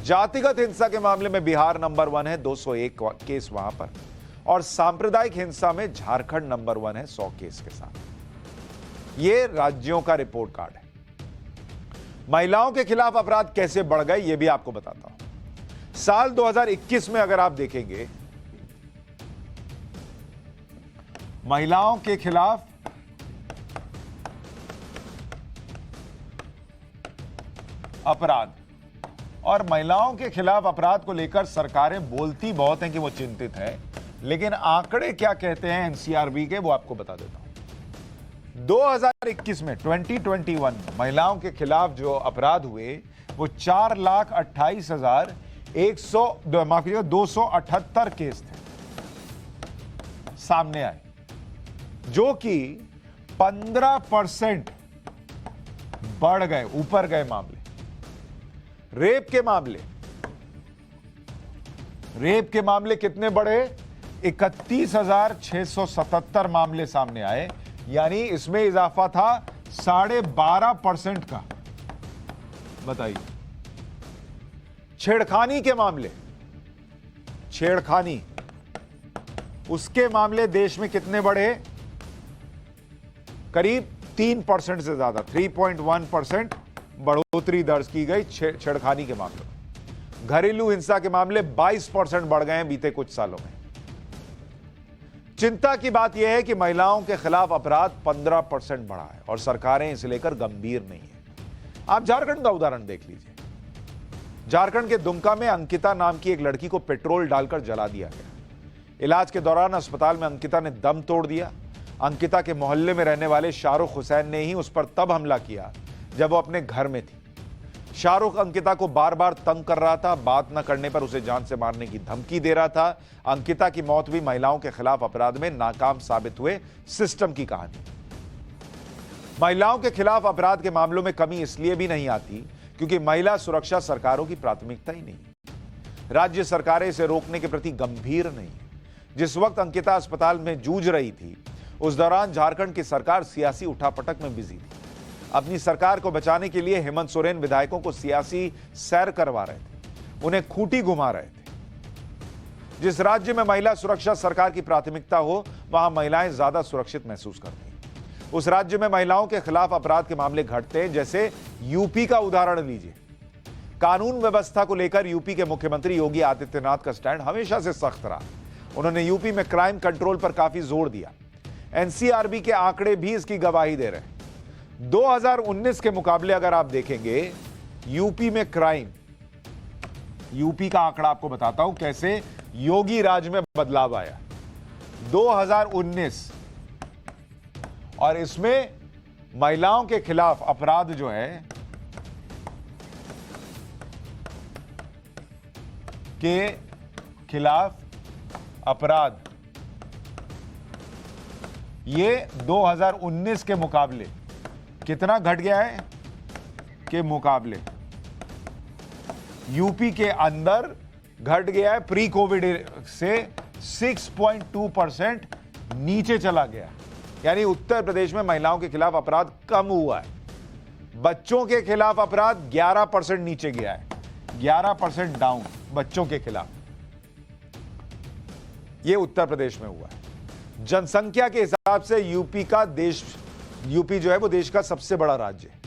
जातिगत हिंसा के मामले में बिहार नंबर 1 है, 201 केस वहां पर। और सांप्रदायिक हिंसा में झारखंड नंबर 1 है, 100 केस के साथ। यह राज्यों का रिपोर्ट कार्ड है। महिलाओं के खिलाफ अपराध कैसे बढ़ गए यह भी आपको बताता हूं। साल 2021 में अगर आप देखेंगे, महिलाओं के खिलाफ अपराध और महिलाओं के खिलाफ अपराध को लेकर सरकारें बोलती बहुत हैं कि वो चिंतित है, लेकिन आंकड़े क्या कहते हैं एनसीआरबी के वो आपको बता देता हूं। 2021 में 2021 महिलाओं के खिलाफ जो अपराध हुए वो 4,28,278 केस थे सामने आए, जो कि 15% बढ़ गए, ऊपर गए मामले। रेप के मामले कितने बढ़े? 31,677 मामले सामने आए, यानी इसमें इजाफा था 12.5% का। बताइए। छेड़खानी के मामले, उसके मामले देश में कितने बढ़े? करीब 3% से ज्यादा, 3.1% बढ़ोतरी दर्ज की गई छेड़खानी के मामलों में। घरेलू हिंसा के मामले 22% बढ़ गए हैं बीते कुछ सालों में। चिंता की बात यह है कि महिलाओं के खिलाफ अपराध 15% बढ़ा है और सरकारें इसे लेकर गंभीर नहीं है। आप झारखंड का उदाहरण देख लीजिए। झारखंड के दुमका में अंकिता नाम की एक लड़की को पेट्रोल डालकर जला दिया गया। इलाज के दौरान अस्पताल में अंकिता ने दम तोड़ दिया। अंकिता के मोहल्ले में रहने वाले शाहरुख हुसैन ने ही उस पर तब हमला किया जब वो अपने घर में थी। शाहरुख अंकिता को बार बार तंग कर रहा था, बात न करने पर उसे जान से मारने की धमकी दे रहा था। अंकिता की मौत भी महिलाओं के खिलाफ अपराध में नाकाम साबित हुए सिस्टम की कहानी। महिलाओं के खिलाफ अपराध के मामलों में कमी इसलिए भी नहीं आती क्योंकि महिला सुरक्षा सरकारों की प्राथमिकता ही नहीं। राज्य सरकारें इसे रोकने के प्रति गंभीर नहीं है। जिस वक्त अंकिता अस्पताल में जूझ रही थी, उस दौरान झारखंड की सरकार सियासी उठापटक में बिजी थी। अपनी सरकार को बचाने के लिए हेमंत सोरेन विधायकों को सियासी सैर करवा रहे थे, उन्हें खूंटी घुमा रहे थे। जिस राज्य में महिला सुरक्षा सरकार की प्राथमिकता हो, वहां महिलाएं ज्यादा सुरक्षित महसूस करती हैं। उस राज्य में महिलाओं के खिलाफ अपराध के मामले घटते हैं। जैसे यूपी का उदाहरण लीजिए। कानून व्यवस्था को लेकर यूपी के मुख्यमंत्री योगी आदित्यनाथ का स्टैंड हमेशा से सख्त रहा। उन्होंने यूपी में क्राइम कंट्रोल पर काफी जोर दिया। एनसीआरबी के आंकड़े भी इसकी गवाही दे रहे हैं। 2019 के मुकाबले अगर आप देखेंगे यूपी में क्राइम, यूपी का आंकड़ा आपको बताता हूं कैसे योगी राज में बदलाव आया। 2019 और इसमें महिलाओं के खिलाफ अपराध जो है के खिलाफ अपराध ये 2019 के मुकाबले कितना घट गया है के मुकाबले यूपी के अंदर घट गया है। प्री कोविड से 6.2% नीचे चला गया, यानी उत्तर प्रदेश में महिलाओं के खिलाफ अपराध कम हुआ है। बच्चों के खिलाफ अपराध 11% नीचे गया है, 11% डाउन बच्चों के खिलाफ। यह उत्तर प्रदेश में हुआ है। जनसंख्या के हिसाब से यूपी जो है वो देश का सबसे बड़ा राज्य है,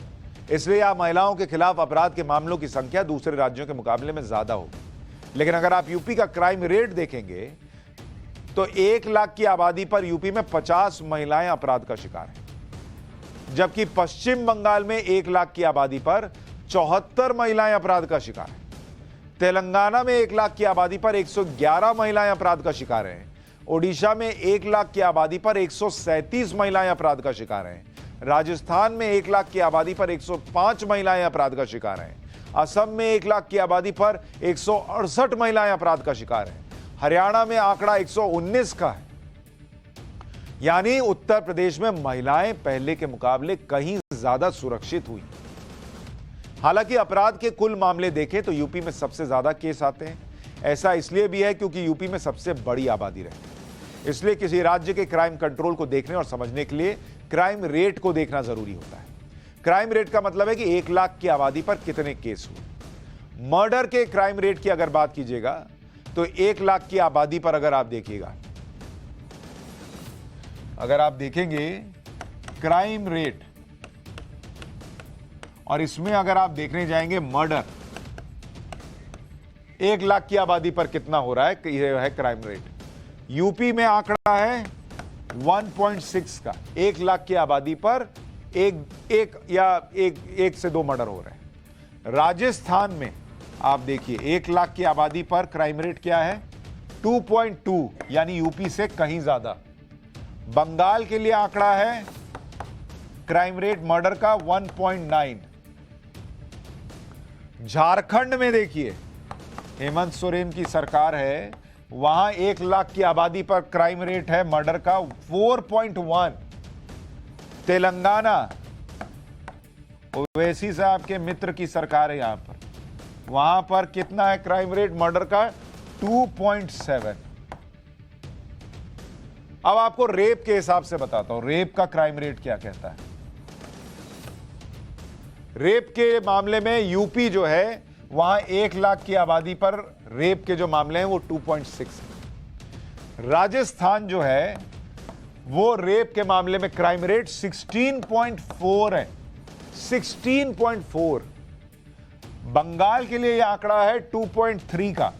इसलिए यहां महिलाओं के खिलाफ अपराध के मामलों की संख्या दूसरे राज्यों के मुकाबले में ज्यादा होगी। लेकिन अगर आप यूपी का क्राइम रेट देखेंगे तो 1 लाख की आबादी पर यूपी में 50 महिलाएं अपराध का शिकार हैं, जबकि पश्चिम बंगाल में 1 लाख की आबादी पर 74 महिलाएं अपराध का शिकार हैं। तेलंगाना में 1 लाख की आबादी पर 111 महिलाएं अपराध का शिकार हैं। ओडिशा में 1 लाख की आबादी पर 137 महिलाएं अपराध का शिकार हैं। राजस्थान में 1 लाख की आबादी पर 105 महिलाएं अपराध का शिकार हैं। असम में 1 लाख की आबादी पर 168 महिलाएं अपराध का शिकार हैं। हरियाणा में आंकड़ा 119 का है। यानी उत्तर प्रदेश में महिलाएं पहले के मुकाबले कहीं ज्यादा सुरक्षित हुई। हालांकि अपराध के कुल मामले देखें तो यूपी में सबसे ज्यादा केस आते हैं। ऐसा इसलिए भी है क्योंकि यूपी में सबसे बड़ी आबादी रहती है। इसलिए किसी राज्य के क्राइम कंट्रोल को देखने और समझने के लिए क्राइम रेट को देखना जरूरी होता है। क्राइम रेट का मतलब है कि 1 लाख की आबादी पर कितने केस हुए। मर्डर के क्राइम रेट की अगर बात कीजिएगा तो 1 लाख की आबादी पर अगर आप देखिएगा, अगर आप देखेंगे क्राइम रेट और इसमें अगर आप देखने जाएंगे मर्डर 1 लाख की आबादी पर कितना हो रहा है, यह है क्राइम रेट। यूपी में आंकड़ा है 1.6 का, 1 लाख की आबादी पर एक से 2 मर्डर हो रहे हैं। राजस्थान में आप देखिए 1 लाख की आबादी पर क्राइम रेट क्या है, 2.2, यानी यूपी से कहीं ज्यादा। बंगाल के लिए आंकड़ा है क्राइम रेट मर्डर का 1.9। झारखंड में देखिए हेमंत सोरेन की सरकार है, वहां 1 लाख की आबादी पर क्राइम रेट है मर्डर का 4.1। तेलंगाना, ओवैसी साहब के मित्र की सरकार है यहां पर, वहां पर कितना है क्राइम रेट मर्डर का, 2.7। अब आपको रेप के हिसाब से बताता हूं, रेप का क्राइम रेट क्या कहता है। रेप के मामले में यूपी जो है वहां 1 लाख की आबादी पर रेप के जो मामले हैं वो 2.6 है। राजस्थान जो है वो रेप के मामले में क्राइम रेट 16.4 है, 16.4। बंगाल के लिए यह आंकड़ा है 2.3 का।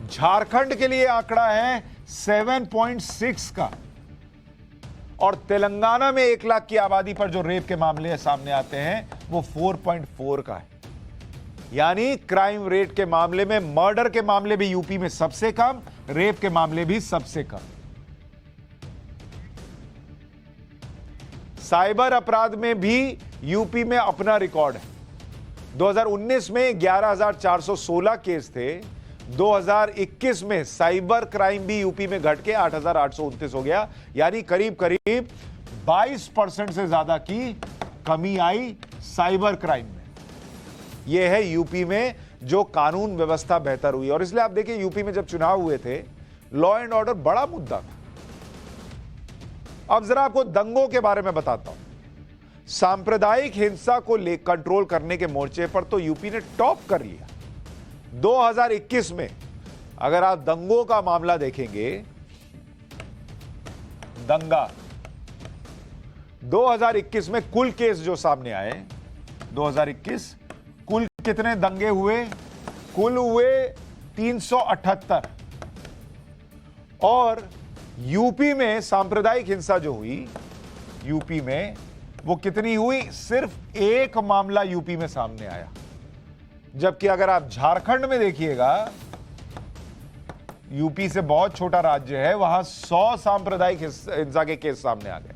झारखंड के लिए आंकड़ा है 7.6 का। और तेलंगाना में 1 लाख की आबादी पर जो रेप के मामले सामने आते हैं वो 4.4 का है। यानी क्राइम रेट के मामले में मर्डर के मामले भी यूपी में सबसे कम, रेप के मामले भी सबसे कम। साइबर अपराध में भी यूपी में अपना रिकॉर्ड है। 2019 में 11,416 केस थे। 2021 में साइबर क्राइम भी यूपी में घट के 8,829 हो गया, यानी करीब करीब 22% से ज्यादा की कमी आई साइबर क्राइम में। यह है यूपी में जो कानून व्यवस्था बेहतर हुई। और इसलिए आप देखिए यूपी में जब चुनाव हुए थे, लॉ एंड ऑर्डर बड़ा मुद्दा था। अब जरा आपको दंगों के बारे में बताता हूं। सांप्रदायिक हिंसा को कंट्रोल करने के मोर्चे पर तो यूपी ने टॉप कर लिया। 2021 में अगर आप दंगों का मामला देखेंगे, दंगा 2021 में कुल केस जो सामने आए, 2021 कुल कितने दंगे हुए, कुल हुए 378। और यूपी में सांप्रदायिक हिंसा जो हुई यूपी में, वो कितनी हुई, सिर्फ 1 मामला यूपी में सामने आया। जबकि अगर आप झारखंड में देखिएगा, यूपी से बहुत छोटा राज्य है, वहां 100 सांप्रदायिक हिंसा के केस सामने आ गए।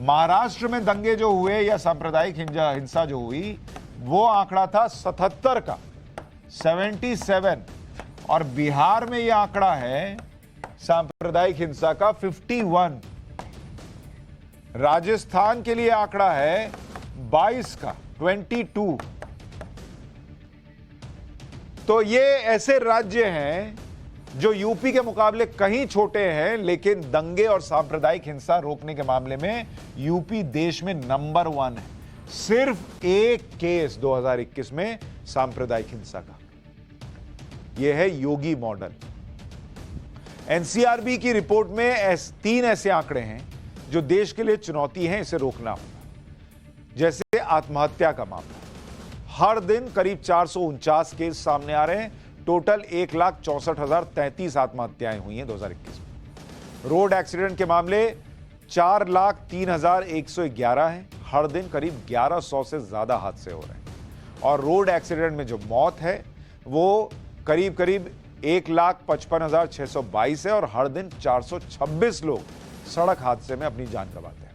महाराष्ट्र में दंगे जो हुए या सांप्रदायिक हिंसा जो हुई, वो आंकड़ा था 77 का, 77। और बिहार में यह आंकड़ा है सांप्रदायिक हिंसा का 51। राजस्थान के लिए आंकड़ा है 22 का, 22। तो ये ऐसे राज्य हैं जो यूपी के मुकाबले कहीं छोटे हैं, लेकिन दंगे और सांप्रदायिक हिंसा रोकने के मामले में यूपी देश में नंबर 1 है। सिर्फ 1 केस 2021 में सांप्रदायिक हिंसा का। यह है योगी मॉडल। एनसीआरबी की रिपोर्ट में 3 ऐसे आंकड़े हैं जो देश के लिए चुनौती हैं, इसे रोकना होगा। जैसे आत्महत्या का मामला, हर दिन करीब 449 केस सामने आ रहे हैं। टोटल 1,64,033 आत्महत्याएं हुई हैं 2021 में। रोड एक्सीडेंट के मामले 4,03,111 हैं। हर दिन करीब 1,100 से ज्यादा हादसे हो रहे हैं। और रोड एक्सीडेंट में जो मौत है वो करीब करीब 1,55,622 है। और हर दिन 426 लोग सड़क हादसे में अपनी जान गंवाते हैं।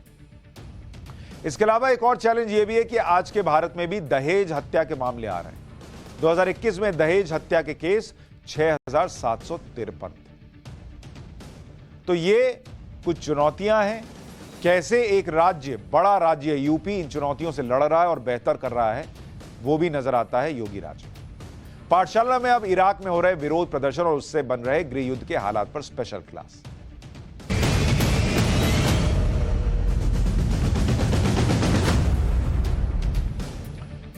इसके अलावा एक और चैलेंज यह भी है कि आज के भारत में भी दहेज हत्या के मामले आ रहे हैं। 2021 में दहेज हत्या के केस 6,753 थे। तो ये कुछ चुनौतियां हैं। कैसे एक राज्य, बड़ा राज्य यूपी, इन चुनौतियों से लड़ रहा है और बेहतर कर रहा है, वो भी नजर आता है योगी राज में। पाठशाला में अब इराक में हो रहे विरोध प्रदर्शन और उससे बन रहे गृह युद्ध के हालात पर स्पेशल क्लास।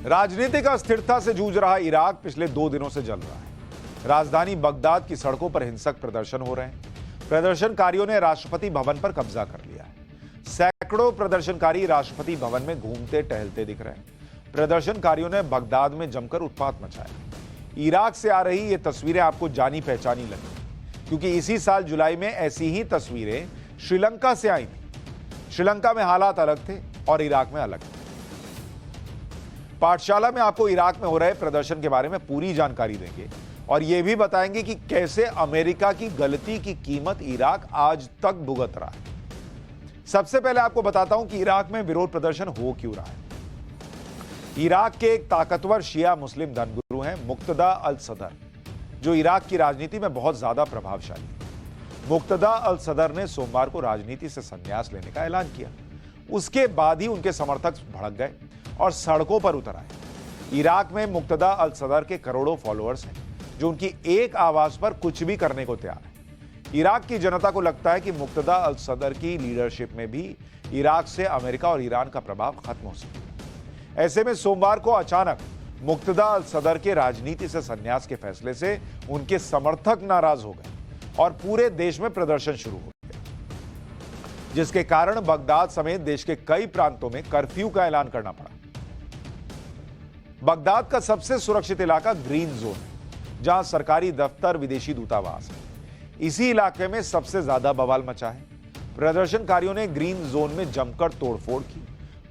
राजनीतिक अस्थिरता से जूझ रहा इराक पिछले 2 दिनों से जल रहा है। राजधानी बगदाद की सड़कों पर हिंसक प्रदर्शन हो रहे हैं। प्रदर्शनकारियों ने राष्ट्रपति भवन पर कब्जा कर लिया है। सैकड़ों सैकड़ों प्रदर्शनकारी राष्ट्रपति भवन में घूमते टहलते दिख रहे हैं। प्रदर्शनकारियों ने बगदाद में जमकर उत्पात मचाया। इराक से आ रही ये तस्वीरें आपको जानी पहचानी लगी, क्योंकि इसी साल जुलाई में ऐसी ही तस्वीरें श्रीलंका से आई थी। श्रीलंका में हालात अलग थे और इराक में अलग थे। पाठशाला में आपको इराक में हो रहे प्रदर्शन के बारे में पूरी जानकारी देंगे और यह भी बताएंगे कि कैसे अमेरिका की गलती की कीमत इराक आज तक भुगत रहा है। सबसे पहले आपको बताता हूं कि इराक में विरोध प्रदर्शन हो क्यों रहा है। इराक के एक ताकतवर शिया मुस्लिम धर्मगुरु हैं मुक्तदा अल सदर, जो इराक की राजनीति में बहुत ज्यादा प्रभावशाली है। मुक्तदा अल सदर ने सोमवार को राजनीति से संन्यास लेने का ऐलान किया। उसके बाद ही उनके समर्थक भड़क गए और सड़कों पर उतर आए। इराक में मुक्तदा अल सदर के करोड़ों फॉलोअर्स हैं, जो उनकी एक आवाज पर कुछ भी करने को तैयार है। इराक की जनता को लगता है कि मुक्तदा अल सदर की लीडरशिप में भी इराक से अमेरिका और ईरान का प्रभाव खत्म हो सकता है। ऐसे में सोमवार को अचानक मुक्तदा अल सदर के राजनीति से संन्यास के फैसले से उनके समर्थक नाराज हो गए और पूरे देश में प्रदर्शन शुरू हो गया, जिसके कारण बगदाद समेत देश के कई प्रांतों में कर्फ्यू का ऐलान करना पड़ा। बगदाद का सबसे सुरक्षित इलाका ग्रीन जोन है, जहां सरकारी दफ्तर, विदेशी दूतावास है। इसी इलाके में सबसे ज्यादा बवाल मचा है। प्रदर्शनकारियों ने ग्रीन जोन में जमकर तोड़फोड़ की,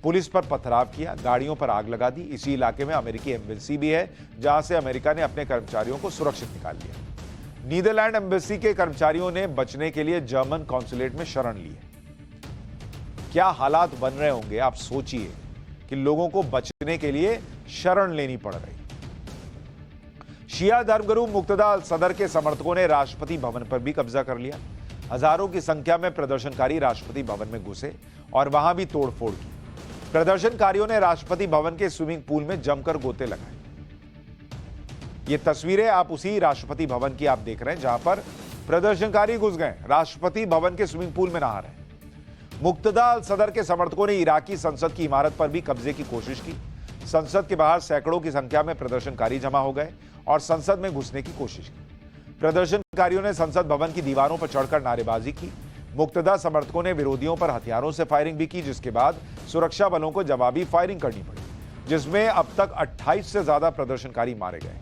पुलिस पर पथराव किया, गाड़ियों पर आग लगा दी। इसी इलाके में अमेरिकी एम्बेसी भी है, जहां से अमेरिका ने अपने कर्मचारियों को सुरक्षित निकाल लिया। नीदरलैंड एम्बेसी के कर्मचारियों ने बचने के लिए जर्मन कॉन्सुलेट में शरण ली है। क्या हालात बन रहे होंगे, आप सोचिए कि लोगों को बचने के लिए शरण लेनी पड़ रही। शिया धर्मगुरु मुक्तदा अल सदर के समर्थकों ने राष्ट्रपति भवन पर भी कब्जा कर लिया। हजारों की संख्या में प्रदर्शनकारी राष्ट्रपति भवन में घुसे और वहां भी तोड़फोड़ की। प्रदर्शनकारियों ने राष्ट्रपति भवन के स्विमिंग पूल में जमकर गोते लगाए। ये तस्वीरें आप उसी राष्ट्रपति भवन की आप देख रहे हैं, जहां पर प्रदर्शनकारी घुस गए, राष्ट्रपति भवन के स्विमिंग पूल में नहा रहे हैं। मुक्तदा अल सदर के समर्थकों ने इराकी संसद की इमारत पर भी कब्जे की कोशिश की। संसद के बाहर सैकड़ों की संख्या में प्रदर्शनकारी जमा हो गए और संसद में घुसने की कोशिश की। प्रदर्शनकारियों ने संसद भवन की दीवारों पर चढ़कर नारेबाजी की। मुक्तदा समर्थकों ने विरोधियों पर हथियारों से फायरिंग भी की, जिसके बाद सुरक्षा बलों को जवाबी फायरिंग करनी पड़ी, जिसमें अब तक 28 से ज्यादा प्रदर्शनकारी मारे गए,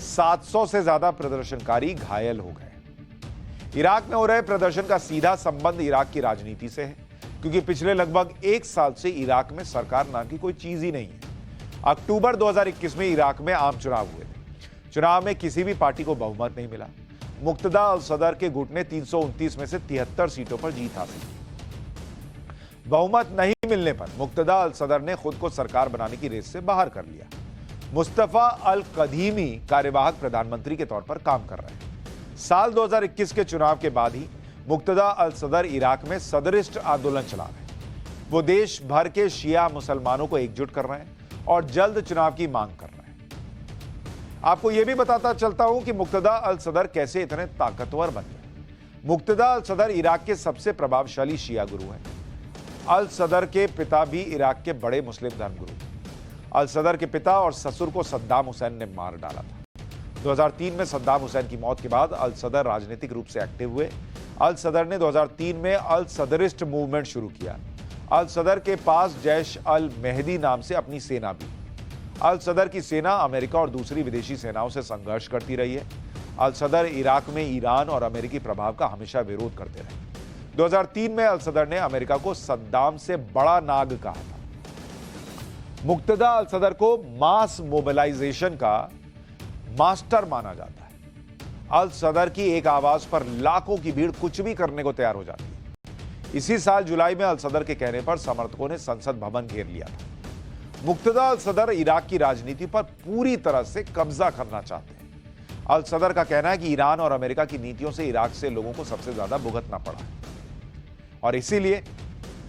700 से ज्यादा प्रदर्शनकारी घायल हो गए। इराक में हो रहे प्रदर्शन का सीधा संबंध इराक की राजनीति से है, क्योंकि पिछले लगभग एक साल से इराक में सरकार नाम की कोई चीज ही नहीं है। अक्टूबर 2021 में इराक में आम चुनाव हुए थे। चुनाव में किसी भी पार्टी को बहुमत नहीं मिला। मुक्तदा अल सदर के गुट ने 329 में से 73 सीटों पर जीत हासिल की। बहुमत नहीं मिलने पर मुक्तदा अल सदर ने खुद को सरकार बनाने की रेस से बाहर कर लिया। मुस्तफा अल कदीमी कार्यवाहक प्रधानमंत्री के तौर पर काम कर रहे हैं। साल 2021 के चुनाव के बाद ही मुक्तदा अल सदर इराक में सदरिस्ट आंदोलन चला रहे हैं। वो देश भर के शिया मुसलमानों को एकजुट कर रहे हैं और जल्द चुनाव की मांग कर रहे हैं। आपको यह भी बताता चलता हूं कि मुक्तदा अल सदर कैसे इतने ताकतवर बन गए। मुक्तदा अल सदर इराक के सबसे प्रभावशाली शिया गुरु हैं। अल सदर के पिता भी इराक के बड़े मुस्लिम धर्मगुरु। अल सदर के पिता और ससुर को सद्दाम हुसैन ने मार डाला था। 2003 में सद्दाम हुसैन की मौत के बाद अल सदर राजनीतिक रूप से एक्टिव हुए। अल सदर ने 2003 में अल सदरिस्ट मूवमेंट शुरू किया। अल सदर के पास जैश अल मेहदी नाम से अपनी सेना भी। अल सदर की सेना अमेरिका और दूसरी विदेशी सेनाओं से संघर्ष करती रही है। अल सदर इराक में ईरान और अमेरिकी प्रभाव का हमेशा विरोध करते रहे। 2003 में अल सदर ने अमेरिका को सद्दाम से बड़ा नाग कहा था। मुक्तदा अल सदर को मास मोबिलाइजेशन का मास्टर माना जाता है। अल सदर की एक आवाज पर लाखों की भीड़ कुछ भी करने को तैयार हो जाती है। इसी साल जुलाई में अल सदर के कहने पर समर्थकों ने संसद भवन घेर लिया था। मुक्तदा अल सदर इराक की राजनीति पर पूरी तरह से कब्जा करना चाहते हैं। अल सदर का कहना है कि ईरान और अमेरिका की नीतियों से इराक से लोगों को सबसे ज्यादा भुगतना पड़ा है और इसीलिए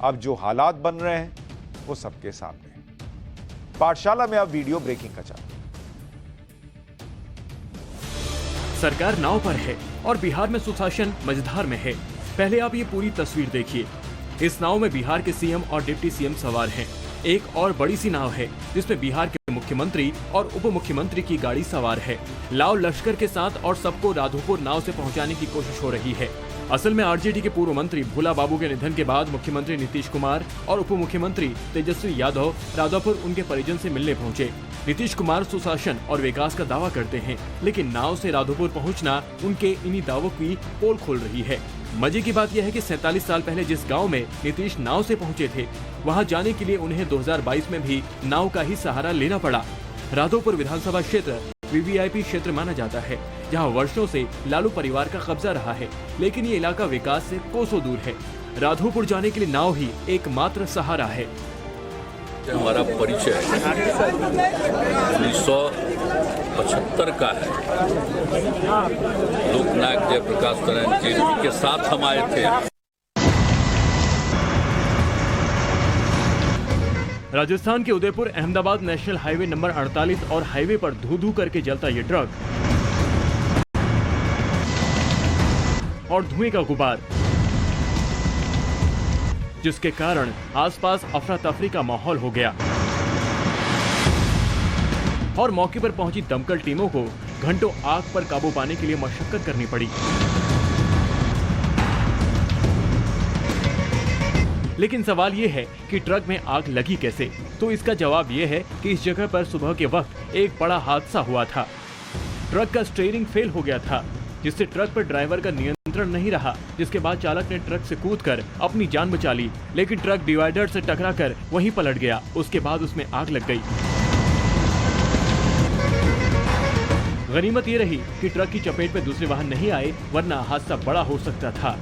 अब जो हालात बन रहे हैं वो सबके सामने है। पाठशाला में अब वीडियो ब्रेकिंग का चल। सरकार नाव पर है और बिहार में सुशासन मझधार में है। पहले आप ये पूरी तस्वीर देखिए। इस नाव में बिहार के सीएम और डिप्टी सीएम सवार हैं। एक और बड़ी सी नाव है जिसमें बिहार के मुख्यमंत्री और उप मुख्यमंत्री की गाड़ी सवार है। लाव लश्कर के साथ और सबको राधोपुर नाव से पहुंचाने की कोशिश हो रही है। असल में आरजेडी के पूर्व मंत्री भोला बाबू के निधन के बाद मुख्यमंत्री नीतीश कुमार और उप मुख्यमंत्री तेजस्वी यादव राघोपुर उनके परिजन से मिलने पहुंचे। नीतीश कुमार सुशासन और विकास का दावा करते हैं, लेकिन नाव से राघोपुर पहुंचना उनके इन्हीं दावों की पोल खोल रही है। मजे की बात यह है कि 47 साल पहले जिस गांव में नीतीश नाव से पहुंचे थे, वहां जाने के लिए उन्हें 2022 में भी नाव का ही सहारा लेना पड़ा। राघोपुर विधानसभा क्षेत्र वीवीआईपी क्षेत्र माना जाता है, जहां वर्षों से लालू परिवार का कब्जा रहा है, लेकिन ये इलाका विकास से कोसों दूर है। राघोपुर जाने के लिए नाव ही एकमात्र सहारा है। हमारा परिचय 1975 का है। लोकनायक जयप्रकाश नारायण जी के साथ हम आए थे। राजस्थान के Udaipur Ahmedabad national highway number 48 और हाईवे पर धू-धू करके जलता ये ट्रक और धुएं का गुबार, जिसके कारण आसपास अफरा तफरी का माहौल हो गया और मौके पर पहुंची दमकल टीमों को घंटों आग पर काबू पाने के लिए मशक्कत करनी पड़ी। लेकिन सवाल ये है कि ट्रक में आग लगी कैसे? तो इसका जवाब ये है कि इस जगह पर सुबह के वक्त एक बड़ा हादसा हुआ था। ट्रक का स्टीयरिंग फेल हो गया था, जिससे ट्रक पर ड्राइवर का नियंत्रण नहीं रहा, जिसके बाद चालक ने ट्रक से कूदकर अपनी जान बचा ली, लेकिन ट्रक डिवाइडर से टकराकर वहीं पलट गया। उसके बाद उसमें आग लग गई। गनीमत ये रही कि ट्रक की चपेट में दूसरे वाहन नहीं आए, वरना हादसा बड़ा हो सकता था।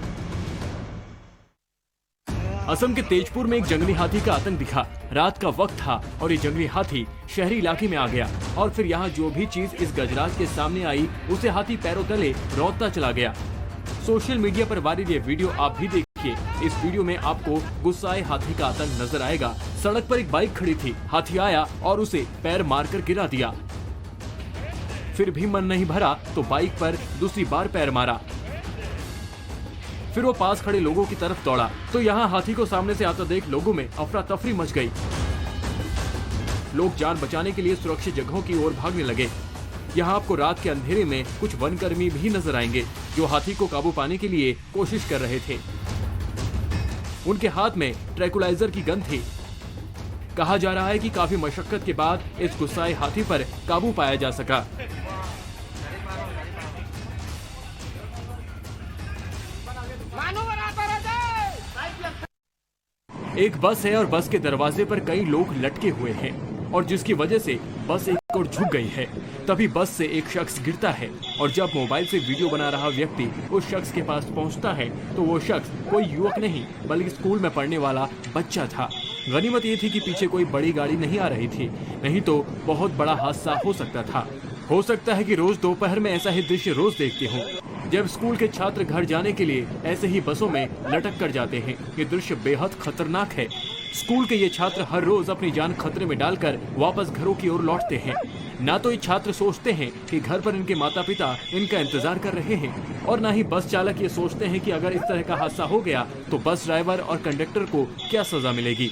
असम के तेजपुर में एक जंगली हाथी का आतंक दिखा। रात का वक्त था और ये जंगली हाथी शहरी इलाके में आ गया और फिर यहाँ जो भी चीज इस गजराज के सामने आई, उसे हाथी पैरों तले रौंदता चला गया। सोशल मीडिया पर वायरल ये वीडियो आप भी देखिए। इस वीडियो में आपको गुस्साए हाथी का आतंक नजर आएगा। सड़क पर एक बाइक खड़ी थी, हाथी आया और उसे पैर मारकर गिरा दिया। फिर भी मन नहीं भरा तो बाइक पर दूसरी बार पैर मारा। फिर वो पास खड़े लोगों की तरफ दौड़ा तो यहाँ हाथी को सामने से आता देख लोगों में अफरा तफरी मच गई। लोग जान बचाने के लिए सुरक्षित जगहों की ओर भागने लगे। यहाँ आपको रात के अंधेरे में कुछ वनकर्मी भी नजर आएंगे, जो हाथी को काबू पाने के लिए कोशिश कर रहे थे। उनके हाथ में ट्रैंकुलाइजर की गन थी। कहा जा रहा है कि काफी मशक्कत के बाद इस गुस्साए हाथी पर काबू पाया जा सका। एक बस है और बस के दरवाजे पर कई लोग लटके हुए हैं और जिसकी वजह से बस एक ओर झुक गई है। तभी बस से एक शख्स गिरता है और जब मोबाइल से वीडियो बना रहा व्यक्ति उस शख्स के पास पहुंचता है तो वो शख्स कोई युवक नहीं बल्कि स्कूल में पढ़ने वाला बच्चा था। गनीमत ये थी कि पीछे कोई बड़ी गाड़ी नहीं आ रही थी, नहीं तो बहुत बड़ा हादसा हो सकता था। हो सकता है कि रोज दोपहर में ऐसा ही दृश्य रोज देखते हों, जब स्कूल के छात्र घर जाने के लिए ऐसे ही बसों में लटक कर जाते हैं। ये दृश्य बेहद खतरनाक है। स्कूल के ये छात्र हर रोज अपनी जान खतरे में डालकर वापस घरों की ओर लौटते हैं। ना तो ये छात्र सोचते हैं कि घर पर इनके माता पिता इनका इंतजार कर रहे हैं और ना ही बस चालक ये सोचते हैं कि अगर इस तरह का हादसा हो गया तो बस ड्राइवर और कंडक्टर को क्या सजा मिलेगी।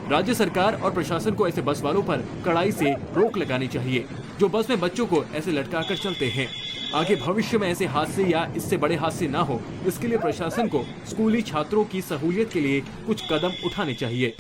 राज्य सरकार और प्रशासन को ऐसे बस वालों पर कड़ाई से रोक लगानी चाहिए, जो बस में बच्चों को ऐसे लटका कर चलते हैं। आगे भविष्य में ऐसे हादसे या इससे बड़े हादसे ना हो, इसके लिए प्रशासन को स्कूली छात्रों की सहूलियत के लिए कुछ कदम उठाने चाहिए।